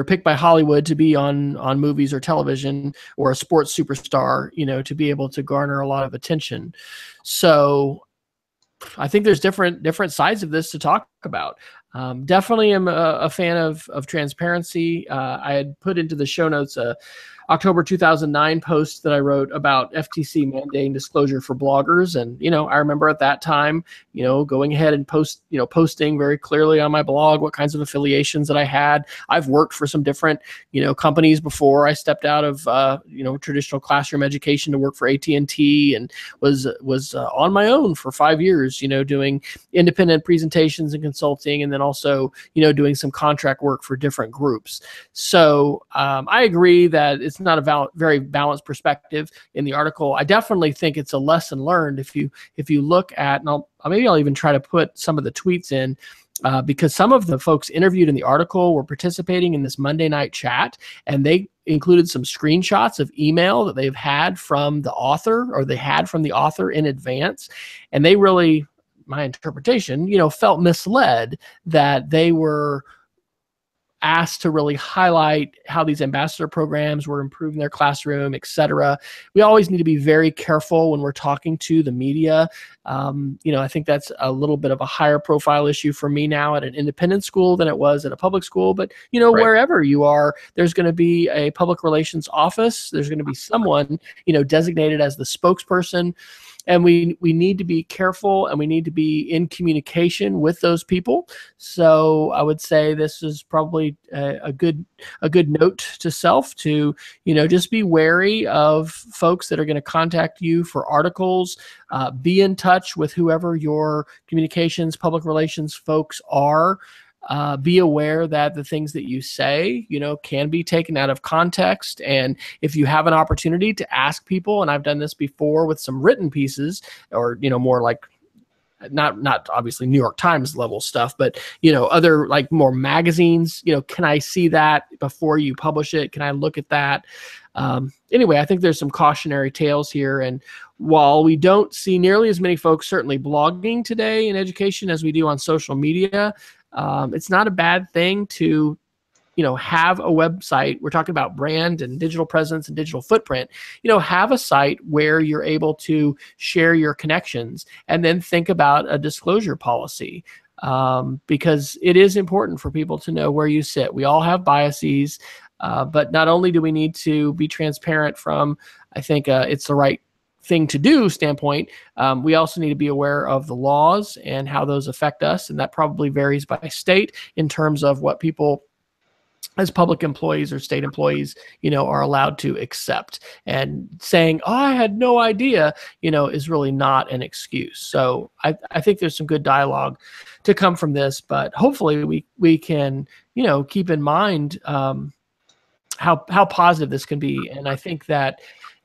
S2: picked by Hollywood to be on movies or television, or a sports superstar, to be able to garner a lot of attention. So I think there's different sides of this to talk about. Definitely am a fan of transparency. I had put into the show notes a October 2009 post that I wrote about FTC mandating disclosure for bloggers. And, I remember at that time, going ahead and posting very clearly on my blog what kinds of affiliations that I had. I've worked for some different, companies before. I stepped out of, traditional classroom education to work for AT&T, and was on my own for 5 years, doing independent presentations and consulting, and then also, doing some contract work for different groups. So I agree that it's not a very balanced perspective in the article. I definitely think it's a lesson learned if you look at, and I'll even try to put some of the tweets in, because some of the folks interviewed in the article were participating in this Monday night chat, and they included some screenshots of email that they've had from the author, or they had from the author in advance, and they really, my interpretation, felt misled that they were asked to really highlight how these ambassador programs were improving their classroom, et cetera. We always need to be very careful when we're talking to the media. I think that's a little bit of a higher profile issue for me now at an independent school than it was at a public school. But, right, wherever you are, there's going to be a public relations office. There's going to be someone, designated as the spokesperson. And we need to be careful, and we need to be in communication with those people. So I would say this is probably a good note to self to, just be wary of folks that are going to contact you for articles. Be in touch with whoever your communications, public relations folks are. Be aware that the things that you say, can be taken out of context. And if you have an opportunity to ask people, and I've done this before with some written pieces, or, more like not obviously New York Times level stuff, but, other like more magazines, can I see that before you publish it? Can I look at that? Anyway, I think there's some cautionary tales here. And while we don't see nearly as many folks certainly blogging today in education as we do on social media, it's not a bad thing to, have a website. We're talking about brand and digital presence and digital footprint. Have a site where you're able to share your connections, and then think about a disclosure policy, because it is important for people to know where you sit. We all have biases, but not only do we need to be transparent from, I think it's the right thing to do standpoint, we also need to be aware of the laws and how those affect us. And that probably varies by state in terms of what people as public employees or state employees, are allowed to accept. And saying, oh, I had no idea, is really not an excuse. So I think there's some good dialogue to come from this, but hopefully we can, keep in mind how positive this can be. And I think that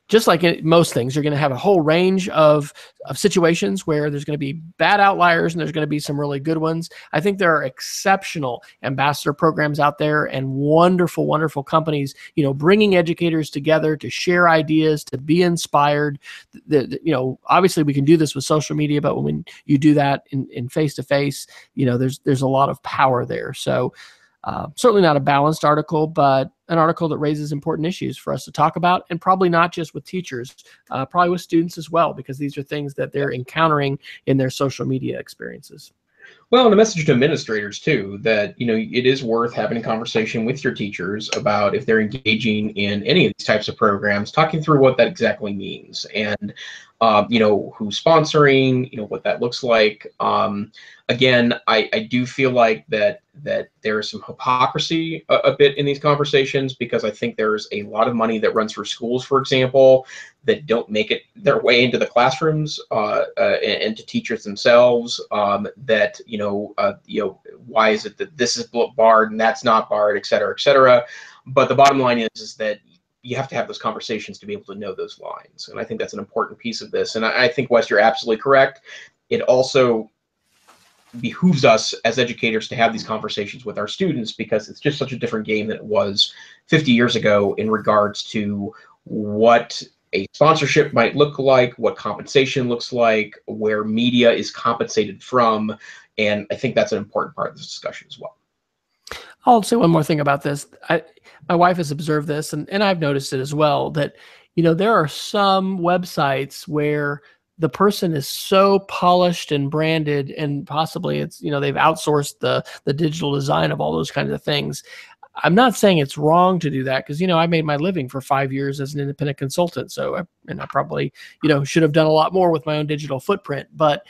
S2: just like in most things, you're going to have a whole range of situations where there's going to be bad outliers and there's going to be some really good ones. I think there are exceptional ambassador programs out there and wonderful, wonderful companies, bringing educators together to share ideas, to be inspired. Obviously we can do this with social media, but when you do that in face-to-face, there's a lot of power there. So certainly not a balanced article, but an article that raises important issues for us to talk about, and probably not just with teachers, probably with students as well, because these are things that they're encountering in their social media experiences.
S1: Well, and a message to administrators too, that it is worth having a conversation with your teachers about if they're engaging in any of these types of programs, talking through what that exactly means, and who's sponsoring, what that looks like. Again, I do feel like that there is some hypocrisy a bit in these conversations, because I think there's a lot of money that runs for schools, for example, that don't make it their way into the classrooms and to teachers themselves. That why is it that this is barred and that's not barred, et cetera, et cetera. But the bottom line is that you have to have those conversations to be able to know those lines, and I think that's an important piece of this. And I think, Wes, you're absolutely correct. It also behooves us as educators to have these conversations with our students, because it's just such a different game than it was 50 years ago in regards to what a sponsorship might look like, what compensation looks like, where media is compensated from. And I think that's an important part of this discussion as well.
S2: I'll say one more thing about this. My wife has observed this, and I've noticed it as well, that there are some websites where the person is so polished and branded, and possibly it's, they've outsourced the digital design of all those kinds of things. I'm not saying it's wrong to do that, because, I made my living for 5 years as an independent consultant. So, I probably, should have done a lot more with my own digital footprint, but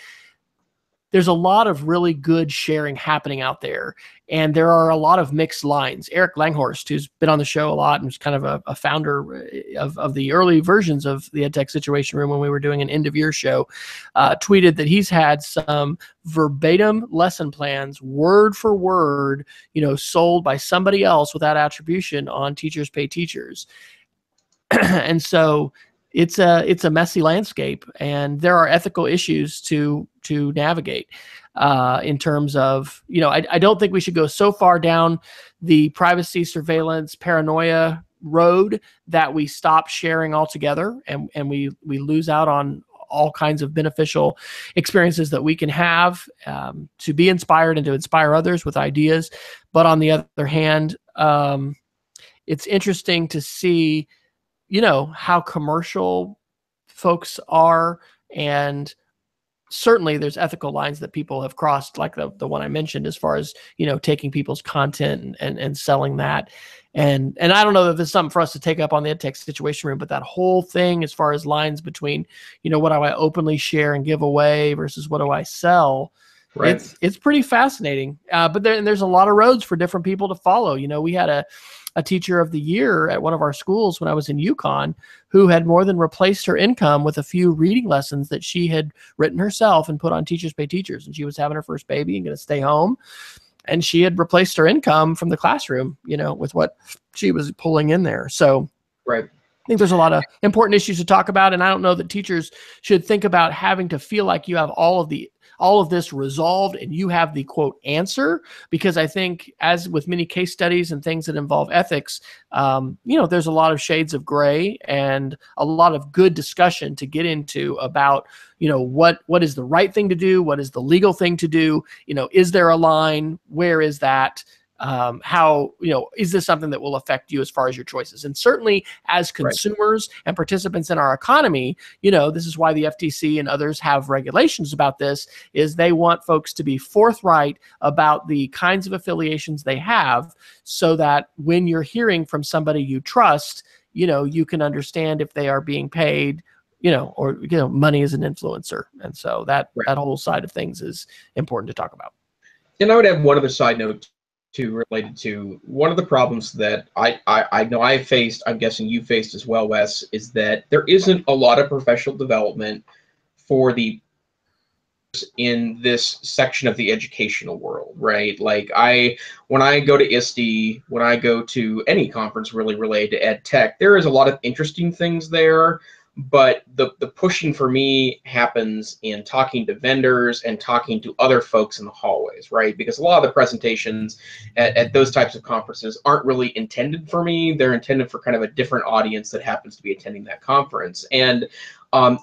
S2: there's a lot of really good sharing happening out there. And there are a lot of mixed lines. Eric Langhorst, who's been on the show a lot and was kind of a founder of the early versions of the EdTech Situation Room when we were doing an end-of-year show, tweeted that he's had some verbatim lesson plans, word for word, sold by somebody else without attribution on Teachers Pay Teachers. And so it's a messy landscape, and there are ethical issues to navigate in terms of, I don't think we should go so far down the privacy, surveillance, paranoia road that we stop sharing altogether, and we lose out on all kinds of beneficial experiences that we can have to be inspired and to inspire others with ideas. But on the other hand, it's interesting to see how commercial folks are, and certainly there's ethical lines that people have crossed, like the one I mentioned, as far as, taking people's content and selling that. And I don't know that this is something for us to take up on the EdTech Situation Room, but that whole thing, as far as lines between, what do I openly share and give away versus what do I sell? Right. It's pretty fascinating. But there's a lot of roads for different people to follow. We had a teacher of the year at one of our schools when I was in Yukon who had more than replaced her income with a few reading lessons that she had written herself and put on Teachers Pay Teachers. And she was having her first baby and going to stay home. And she had replaced her income from the classroom, with what she was pulling in there. So right. I think there's a lot of important issues to talk about. And I don't know that teachers should think about having to feel like you have all of this resolved and you have the quote answer, because I think, as with many case studies and things that involve ethics, there's a lot of shades of gray and a lot of good discussion to get into about, what is the right thing to do? What is the legal thing to do? Is there a line? Where is that? How, is this something that will affect you as far as your choices? And certainly as consumers and participants in our economy, this is why the FTC and others have regulations about this, is they want folks to be forthright about the kinds of affiliations they have, so that when you're hearing from somebody you trust, you can understand if they are being paid, or, money is an influencer. And so that whole side of things is important to talk about.
S1: And I would have one other side note related to one of the problems that I know I faced, I'm guessing you faced as well, Wes, is that there isn't a lot of professional development for the in this section of the educational world, right? Like when I go to ISTE, when I go to any conference really related to EdTech, there is a lot of interesting things there, but the pushing for me happens in talking to vendors and talking to other folks in the hallways, right? Because a lot of the presentations at those types of conferences aren't really intended for me. They're intended for kind of a different audience that happens to be attending that conference. And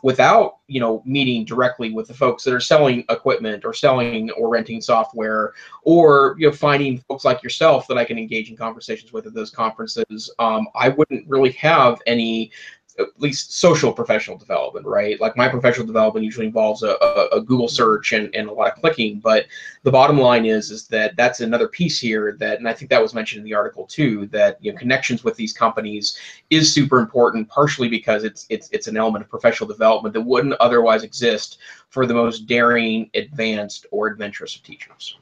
S1: without meeting directly with the folks that are selling equipment or selling or renting software, or finding folks like yourself that I can engage in conversations with at those conferences, I wouldn't really have any, at least social professional development, right? Like my professional development usually involves a Google search and a lot of clicking, but the bottom line is that that's another piece here that, and I think that was mentioned in the article too, that connections with these companies is super important, partially because it's an element of professional development that wouldn't otherwise exist for the most daring, advanced, or adventurous of teachers.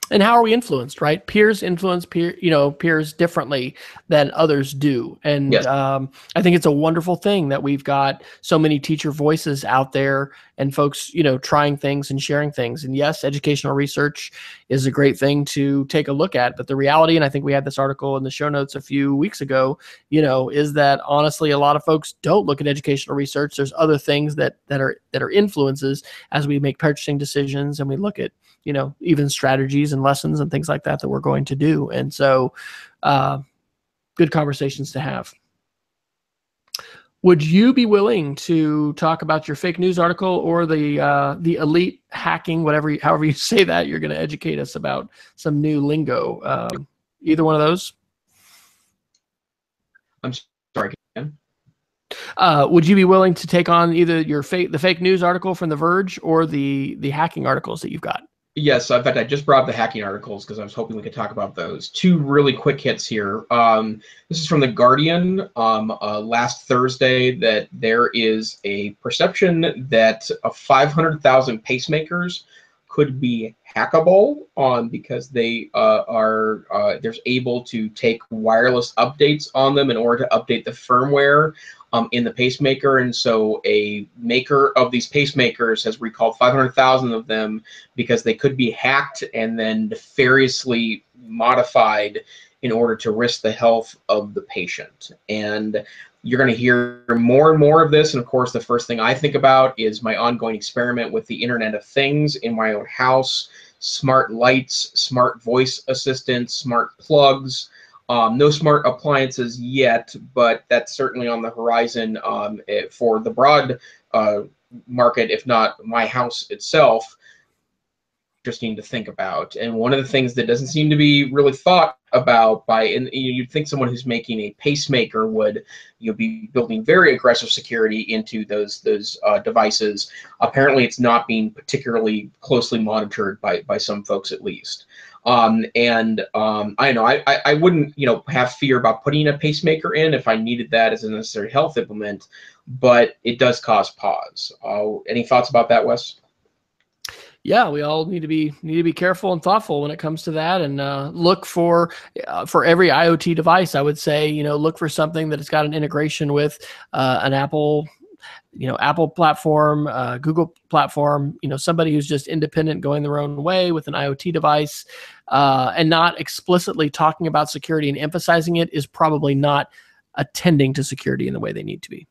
S2: And how are we influenced, right? Peers influence peers differently than others do. And
S1: Yes.
S2: I think it's a wonderful thing that we've got so many teacher voices out there and folks, trying things and sharing things. And yes, educational research is a great thing to take a look at. But the reality, and I think we had this article in the show notes a few weeks ago, is that honestly, a lot of folks don't look at educational research. There's other things that are influences as we make purchasing decisions and we look at even strategies and lessons and things like that we're going to do. And so good conversations to have. Would you be willing to talk about your fake news article or the elite hacking, however you say that? You're going to educate us about some new lingo. Either one of those?
S1: I'm sorry, again.
S2: Would you be willing to take on either the fake news article from The Verge or the hacking articles that you've got?
S1: Yes, in fact, I just brought up the hacking articles because I was hoping we could talk about those. Two really quick hits here. This is from The Guardian last Thursday, that there is a perception that 500,000 pacemakers could be hackable because they there's able to take wireless updates on them in order to update the firmware in the pacemaker. And so a maker of these pacemakers has recalled 500,000 of them because they could be hacked and then nefariously modified in order to risk the health of the patient. And you're going to hear more and more of this. And of course, the first thing I think about is my ongoing experiment with the Internet of Things in my own house: smart lights, smart voice assistants, smart plugs. No smart appliances yet, but that's certainly on the horizon for the broad market, if not my house itself. Interesting to think about. And one of the things that doesn't seem to be really thought about and you'd think someone who's making a pacemaker would be building very aggressive security into those devices. Apparently it's not being particularly closely monitored by some folks, at least. I know I wouldn't have fear about putting a pacemaker in if I needed that as a necessary health implement, but it does cause pause. Any thoughts about that, Wes?
S2: Yeah, we all need to be careful and thoughtful when it comes to that, and look for every IoT device. I would say look for something that has got an integration with an Apple platform, Google platform. Somebody who's just independent, going their own way with an IoT device, and not explicitly talking about security and emphasizing it is probably not attending to security in the way they need to be.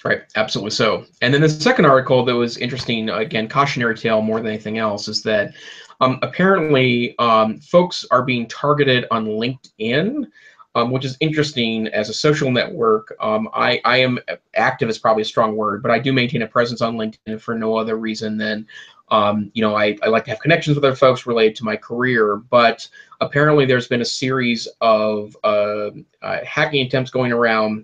S1: Right, absolutely so. And then the second article that was interesting, again, cautionary tale more than anything else, is that apparently folks are being targeted on LinkedIn, which is interesting as a social network. I am active is probably a strong word, but I do maintain a presence on LinkedIn for no other reason than I like to have connections with other folks related to my career. But apparently there's been a series of hacking attempts going around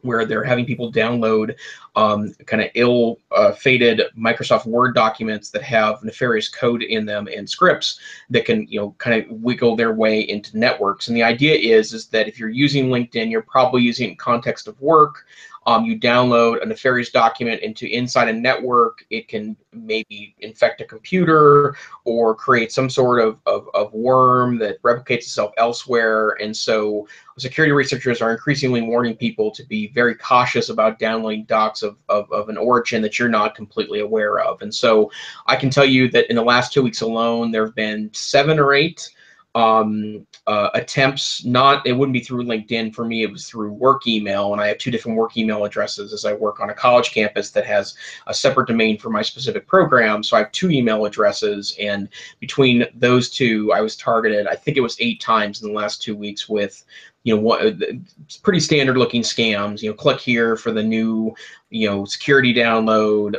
S1: where they're having people download kind of ill-fated Microsoft Word documents that have nefarious code in them and scripts that can, kind of wiggle their way into networks. And the idea is that if you're using LinkedIn, you're probably using it in context of work. You download a nefarious document inside a network. It can maybe infect a computer or create some sort of worm that replicates itself elsewhere. And so security researchers are increasingly warning people to be very cautious about downloading docs of an origin that you're not completely aware of. And so I can tell you that in the last 2 weeks alone, there have been 7 or 8 attempts. It wouldn't be through LinkedIn for me, it was through work email, and I have 2 different work email addresses as I work on a college campus that has a separate domain for my specific program. So I have 2 email addresses, and between those 2, I was targeted, I think it was 8 times in the last 2 weeks with, pretty standard looking scams. Click here for the new, security download.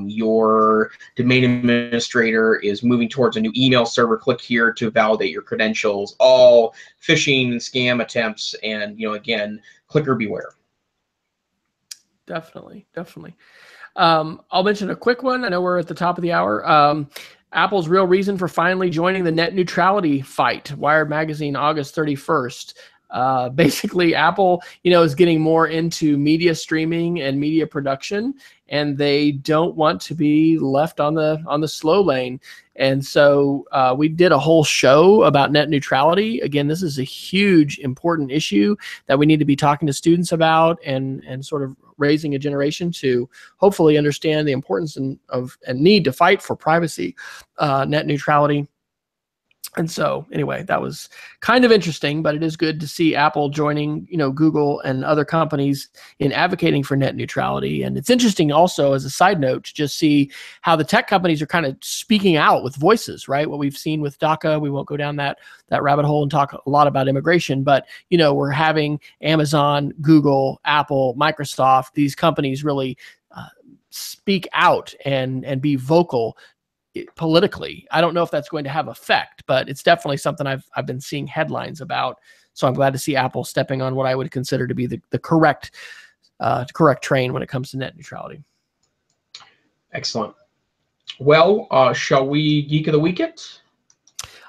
S1: Your domain administrator is moving towards a new email server. Click here to validate your credentials. All phishing and scam attempts. And, again, clicker beware.
S2: Definitely. I'll mention a quick one. I know we're at the top of the hour. Apple's real reason for finally joining the net neutrality fight. Wired Magazine, August 31st. Basically, Apple, is getting more into media streaming and media production, and they don't want to be left on the slow lane. And so we did a whole show about net neutrality. Again, this is a huge, important issue that we need to be talking to students about and sort of raising a generation to hopefully understand the importance and need to fight for privacy, net neutrality. And so anyway, that was kind of interesting, but it is good to see Apple joining, Google and other companies in advocating for net neutrality. And it's interesting also, as a side note, to just see how the tech companies are kind of speaking out with voices, right? What we've seen with DACA, we won't go down that rabbit hole and talk a lot about immigration, but, we're having Amazon, Google, Apple, Microsoft, these companies really speak out and be vocal politically. I don't know if that's going to have effect, but it's definitely something I've been seeing headlines about. So I'm glad to see Apple stepping on what I would consider to be the correct train when it comes to net neutrality.
S1: Excellent. Well, shall we Geek of the Week it?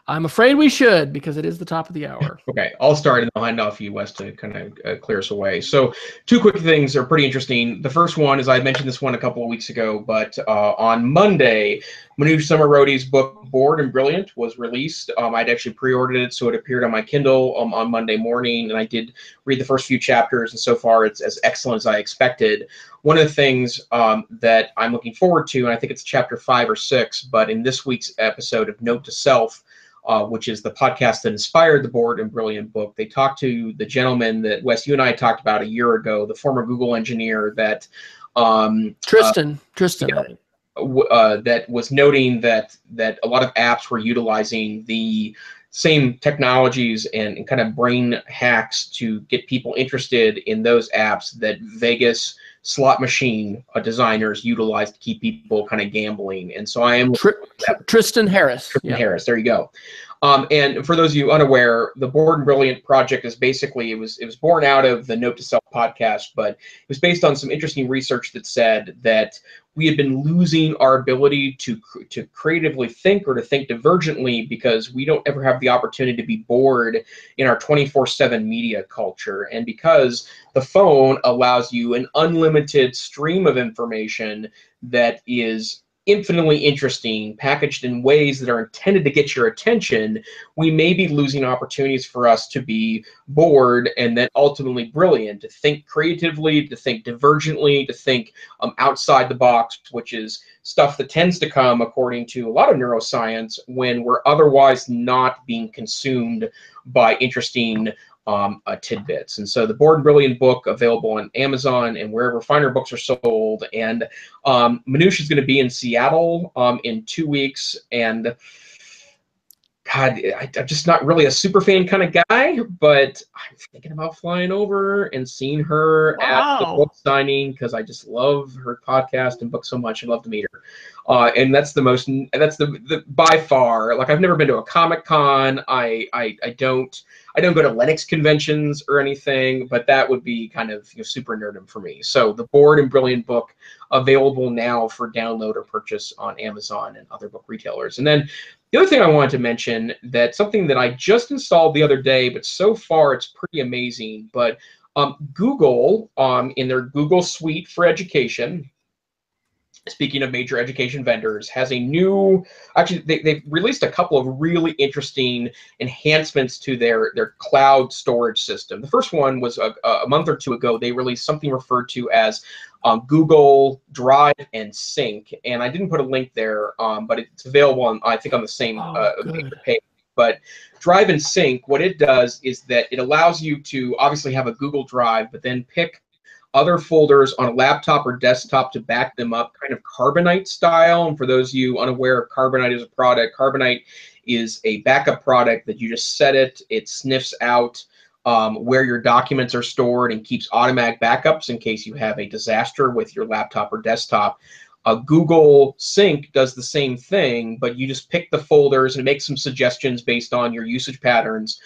S2: I'm afraid we should, because it is the top of the hour.
S1: Okay, I'll start and I'll hand off you, Wes, to kind of clear us away. So 2 quick things are pretty interesting. The first one is, I mentioned this one a couple of weeks ago, but on Monday, Manoj Samaroti's book, Bored and Brilliant, was released. I'd actually pre-ordered it, so it appeared on my Kindle on Monday morning, and I did read the first few chapters, and so far it's as excellent as I expected. One of the things that I'm looking forward to, and I think it's chapter 5 or 6, but in this week's episode of Note to Self, which is the podcast that inspired the Bored and Brilliant book, they talked to the gentleman that, Wes, you and I talked about a year ago, the former Google engineer that
S2: Tristan.
S1: That was noting that a lot of apps were utilizing the same technologies and kind of brain hacks to get people interested in those apps that Vegas slot machine designers utilize to keep people kind of gambling. And so I am
S2: Tristan Harris.
S1: Harris, there you go. And for those of you unaware, the Bored and Brilliant project is basically, it was born out of the Note to Self podcast, but it was based on some interesting research that said that we had been losing our ability to creatively think or to think divergently because we don't ever have the opportunity to be bored in our 24/7 media culture. And because the phone allows you an unlimited stream of information that is infinitely interesting, packaged in ways that are intended to get your attention, we may be losing opportunities for us to be bored and then ultimately brilliant, to think creatively, to think divergently, to think outside the box, which is stuff that tends to come, according to a lot of neuroscience, when we're otherwise not being consumed by interesting tidbits. And so the Bored and Brilliant book, available on Amazon and wherever finer books are sold. And Manoj is going to be in Seattle in 2 weeks. And God, I'm just not really a super fan kind of guy, but I'm thinking about flying over and seeing her at the book signing, because I just love her podcast and book so much. I'd love to meet her. And that's the by far, like, I've never been to a Comic-Con. I don't go to Linux conventions or anything, but that would be kind of super nerdum for me. So the Bored and Brilliant book, available now for download or purchase on Amazon and other book retailers. And then the other thing I wanted to mention, that something that I just installed the other day, but so far it's pretty amazing, but Google, in their Google Suite for Education, speaking of major education vendors, has a new, actually, they've released a couple of really interesting enhancements to their cloud storage system. The first one was a month or two ago. They released something referred to as Google Drive and Sync. And I didn't put a link there, but it's available on, I think, on the same major page. But Drive and Sync, what it does is that it allows you to obviously have a Google Drive, but then pick other folders on a laptop or desktop to back them up, kind of Carbonite style. And for those of you unaware, Carbonite is a product. Carbonite is a backup product that you just set it, it sniffs out where your documents are stored and keeps automatic backups in case you have a disaster with your laptop or desktop. Google Sync does the same thing, but you just pick the folders and it makes some suggestions based on your usage patterns.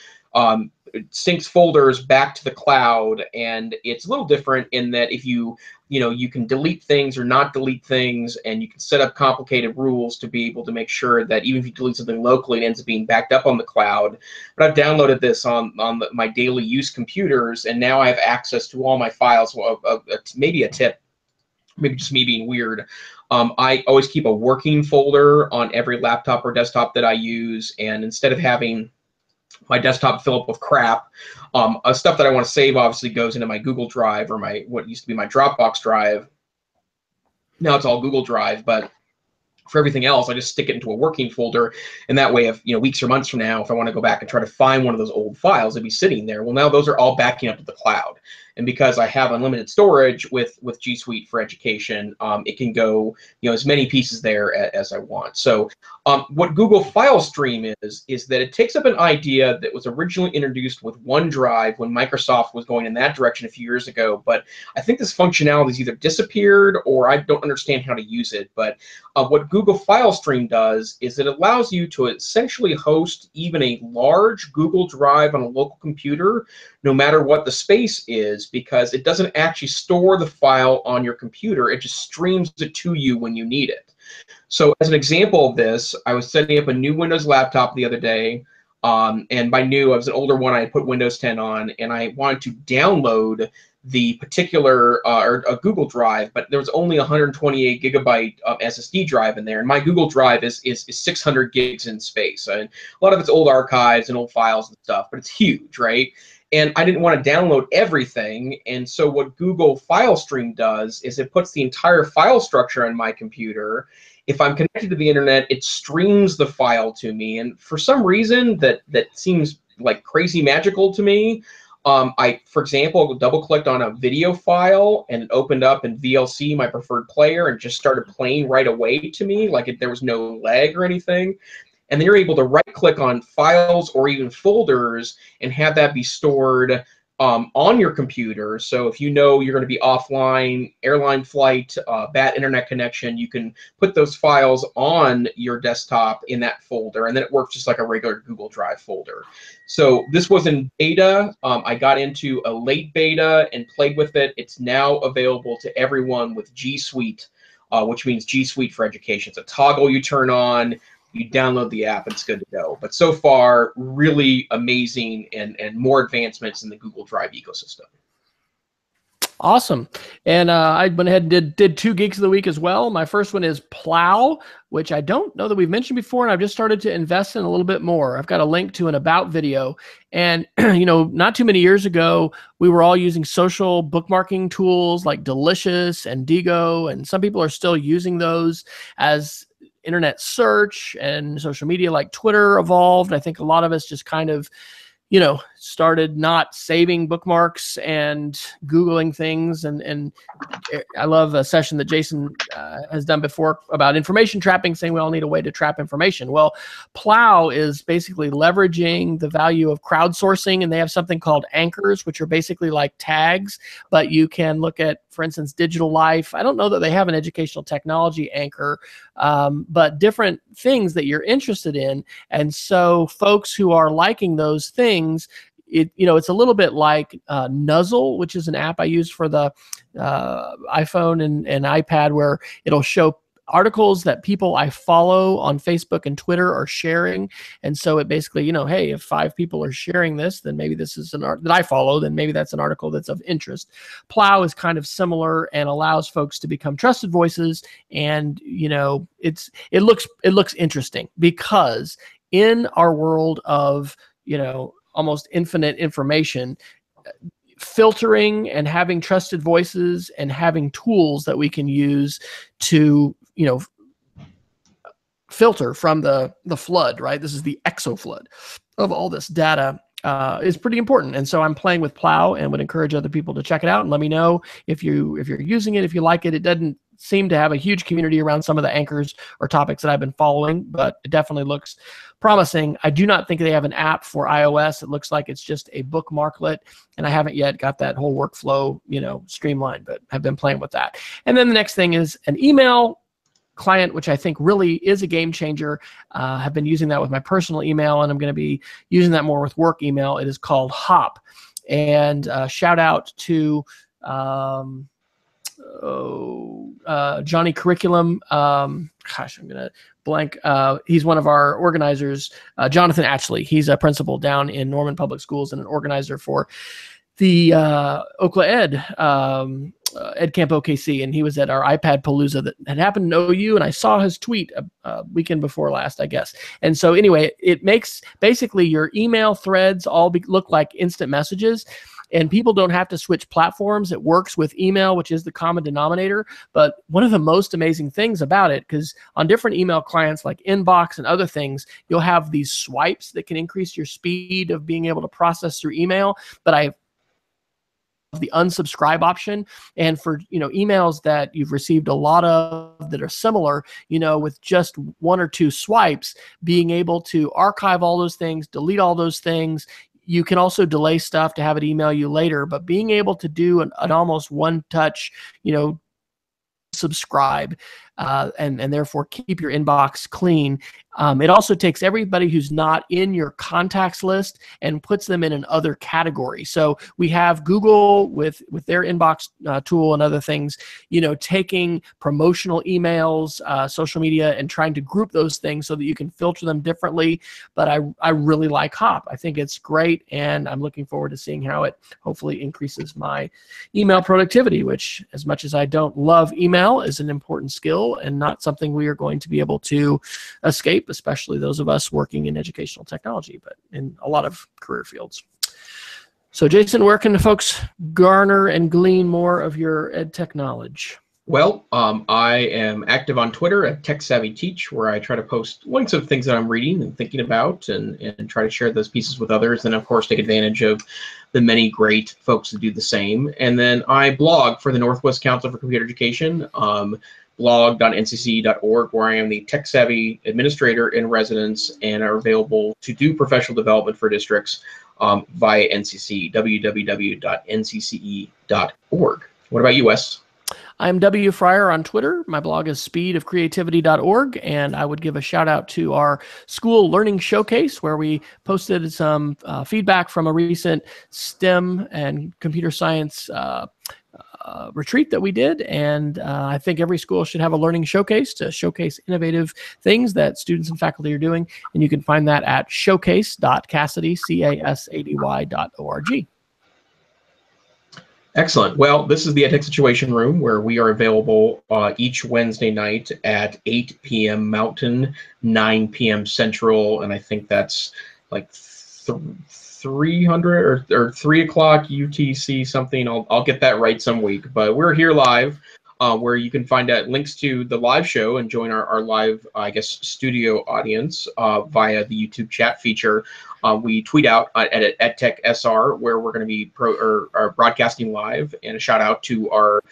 S1: It syncs folders back to the cloud, and it's a little different in that if you can delete things or not delete things, and you can set up complicated rules to be able to make sure that even if you delete something locally, it ends up being backed up on the cloud. But I've downloaded this on my daily use computers, and now I have access to all my files. Maybe a tip, maybe just me being weird. I always keep a working folder on every laptop or desktop that I use, and instead of having my desktop fill up with crap, stuff that I want to save obviously goes into my Google Drive or what used to be my Dropbox drive. Now it's all Google Drive, but for everything else, I just stick it into a working folder, and that way, if weeks or months from now, if I want to go back and try to find one of those old files, it'd be sitting there. Well, now those are all backing up to the cloud, and because I have unlimited storage with G Suite for Education, it can go as many pieces there as I want. So what Google File Stream is that it takes up an idea that was originally introduced with OneDrive when Microsoft was going in that direction a few years ago, but I think this functionality has either disappeared or I don't understand how to use it. But what Google File Stream does is it allows you to essentially host even a large Google Drive on a local computer, no matter what the space is, because it doesn't actually store the file on your computer. It just streams it to you when you need it. So as an example of this, I was setting up a new Windows laptop the other day, and by new, I was an older one. I had put Windows 10 on, and I wanted to download the particular or a Google Drive, but there was only 128 gigabyte SSD drive in there, and my Google Drive is 600 gigs in space, and a lot of it's old archives and old files and stuff, but it's huge, right? And I didn't want to download everything, and so what Google File Stream does is it puts the entire file structure on my computer. If I'm connected to the internet, it streams the file to me, and for some reason that seems like crazy magical to me. For example, double-clicked on a video file, and it opened up in VLC, my preferred player, and just started playing right away to me, like there was no lag or anything. And then you're able to right-click on files or even folders and have that be stored on your computer. So if you know you're going to be offline, airline flight, bad internet connection, you can put those files on your desktop in that folder, and then it works just like a regular Google Drive folder. So this was in beta. I got into a late beta and played with it. It's now available to everyone with G Suite, which means G Suite for Education. It's a toggle you turn on. You download the app, it's good to go. But so far, really amazing and more advancements in the Google Drive ecosystem.
S2: Awesome. And I went ahead and did 2 Geeks of the Week as well. My first one is Plow, which I don't know that we've mentioned before, and I've just started to invest in a little bit more. I've got a link to an about video. And, not too many years ago, we were all using social bookmarking tools like Delicious and Digo, and some people are still using those as internet search, and social media like Twitter evolved. I think a lot of us just kind of, started not saving bookmarks and Googling things. And I love a session that Jason has done before about information trapping, saying we all need a way to trap information. Well, Plow is basically leveraging the value of crowdsourcing, and they have something called anchors, which are basically like tags, but you can look at, for instance, Digital Life. I don't know that they have an educational technology anchor, but different things that you're interested in. And so folks who are liking those things, it's a little bit like Nuzzle, which is an app I use for the iPhone and iPad, where it'll show articles that people I follow on Facebook and Twitter are sharing. And so it basically, you know, hey, if 5 people are sharing this, then maybe this is an art that I follow, then maybe that's an article that's of interest. Plow is kind of similar and allows folks to become trusted voices. And, you know, it looks interesting, because in our world of, you know, almost infinite information, filtering and having trusted voices and having tools that we can use to, you know, filter from the flood, right? This is the exo flood of all this data, is pretty important. And so I'm playing with Plow and would encourage other people to check it out and let me know if you're using it, if you like it. It doesn't seem to have a huge community around some of the anchors or topics that I've been following, but it definitely looks promising. I do not think they have an app for iOS. It looks like it's just a bookmarklet, and I haven't yet got that whole workflow, you know, streamlined, but have been playing with that. And then the next thing is an email client, which I think really is a game changer. Have been using that with my personal email, and I'm going to be using that more with work email. It is called Hop. And shout out to Johnny Curriculum. Gosh, I'm going to blank. He's one of our organizers, Jonathan Atchley. He's a principal down in Norman Public Schools and an organizer for the Okla Ed, EdCamp OKC, and he was at our iPad Palooza that had happened in OU, and I saw his tweet weekend before last, I guess. And so anyway, it makes basically your email threads all look like instant messages, and people don't have to switch platforms. It works with email, which is the common denominator. But one of the most amazing things about it, because on different email clients like Inbox and other things, you'll have these swipes that can increase your speed of being able to process through email. But I the unsubscribe option, and for, you know, emails that you've received a lot of that are similar, you know, with just 1 or 2 swipes, being able to archive all those things, delete all those things. You can also delay stuff to have it email you later, but being able to do an almost one-touch, you know, subscribe, and therefore keep your inbox clean. It also takes everybody who's not in your contacts list and puts them in an other category. So we have Google with their inbox tool and other things, you know, taking promotional emails, social media, and trying to group those things so that you can filter them differently. But I really like Hop. I think it's great, and I'm looking forward to seeing how it hopefully increases my email productivity, which, as much as I don't love email, is an important skill and not something we are going to be able to escape, especially those of us working in educational technology, but in a lot of career fields. So Jason, where can the folks garner and glean more of your EdTech knowledge?
S1: Well, I am active on Twitter at TechSavvyTeach, where I try to post links of things that I'm reading and thinking about, and try to share those pieces with others, and of course take advantage of the many great folks that do the same. And then I blog for the Northwest Council for Computer Education, blog.ncce.org, where I am the Tech Savvy Administrator in Residence and are available to do professional development for districts via NCC, www.ncce.org. What about you, Wes?
S2: I'm W. Fryer on Twitter. My blog is speedofcreativity.org, and I would give a shout out to our school learning showcase, where we posted some feedback from a recent STEM and computer science retreat that we did. And I think every school should have a learning showcase to showcase innovative things that students and faculty are doing. And you can find that at showcase.casady.org.
S1: Excellent. Well, this is the EdTech Situation Room, where we are available each Wednesday night at 8 p.m. Mountain, 9 p.m. Central, and I think that's like 300 or 3 o'clock UTC something. I'll get that right some week. But we're here live, where you can find out links to the live show and join our live, I guess, studio audience via the YouTube chat feature. We tweet out at EdTech SR, where we're going to be broadcasting live, and a shout out to our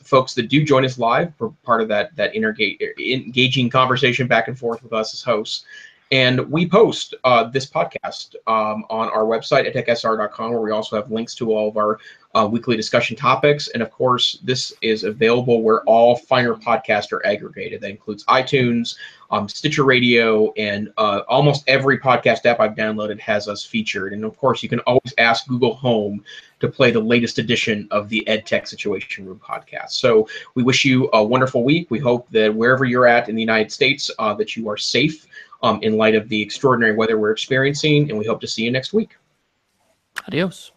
S1: folks that do join us live for part of that engaging conversation back and forth with us as hosts. And we post this podcast on our website, edtechsr.com, where we also have links to all of our weekly discussion topics. And of course, this is available where all finer podcasts are aggregated. That includes iTunes, Stitcher Radio, and almost every podcast app I've downloaded has us featured. And of course, you can always ask Google Home to play the latest edition of the EdTech Situation Room podcast. So we wish you a wonderful week. We hope that wherever you're at in the United States, that you are safe in light of the extraordinary weather we're experiencing, and we hope to see you next week.
S2: Adios.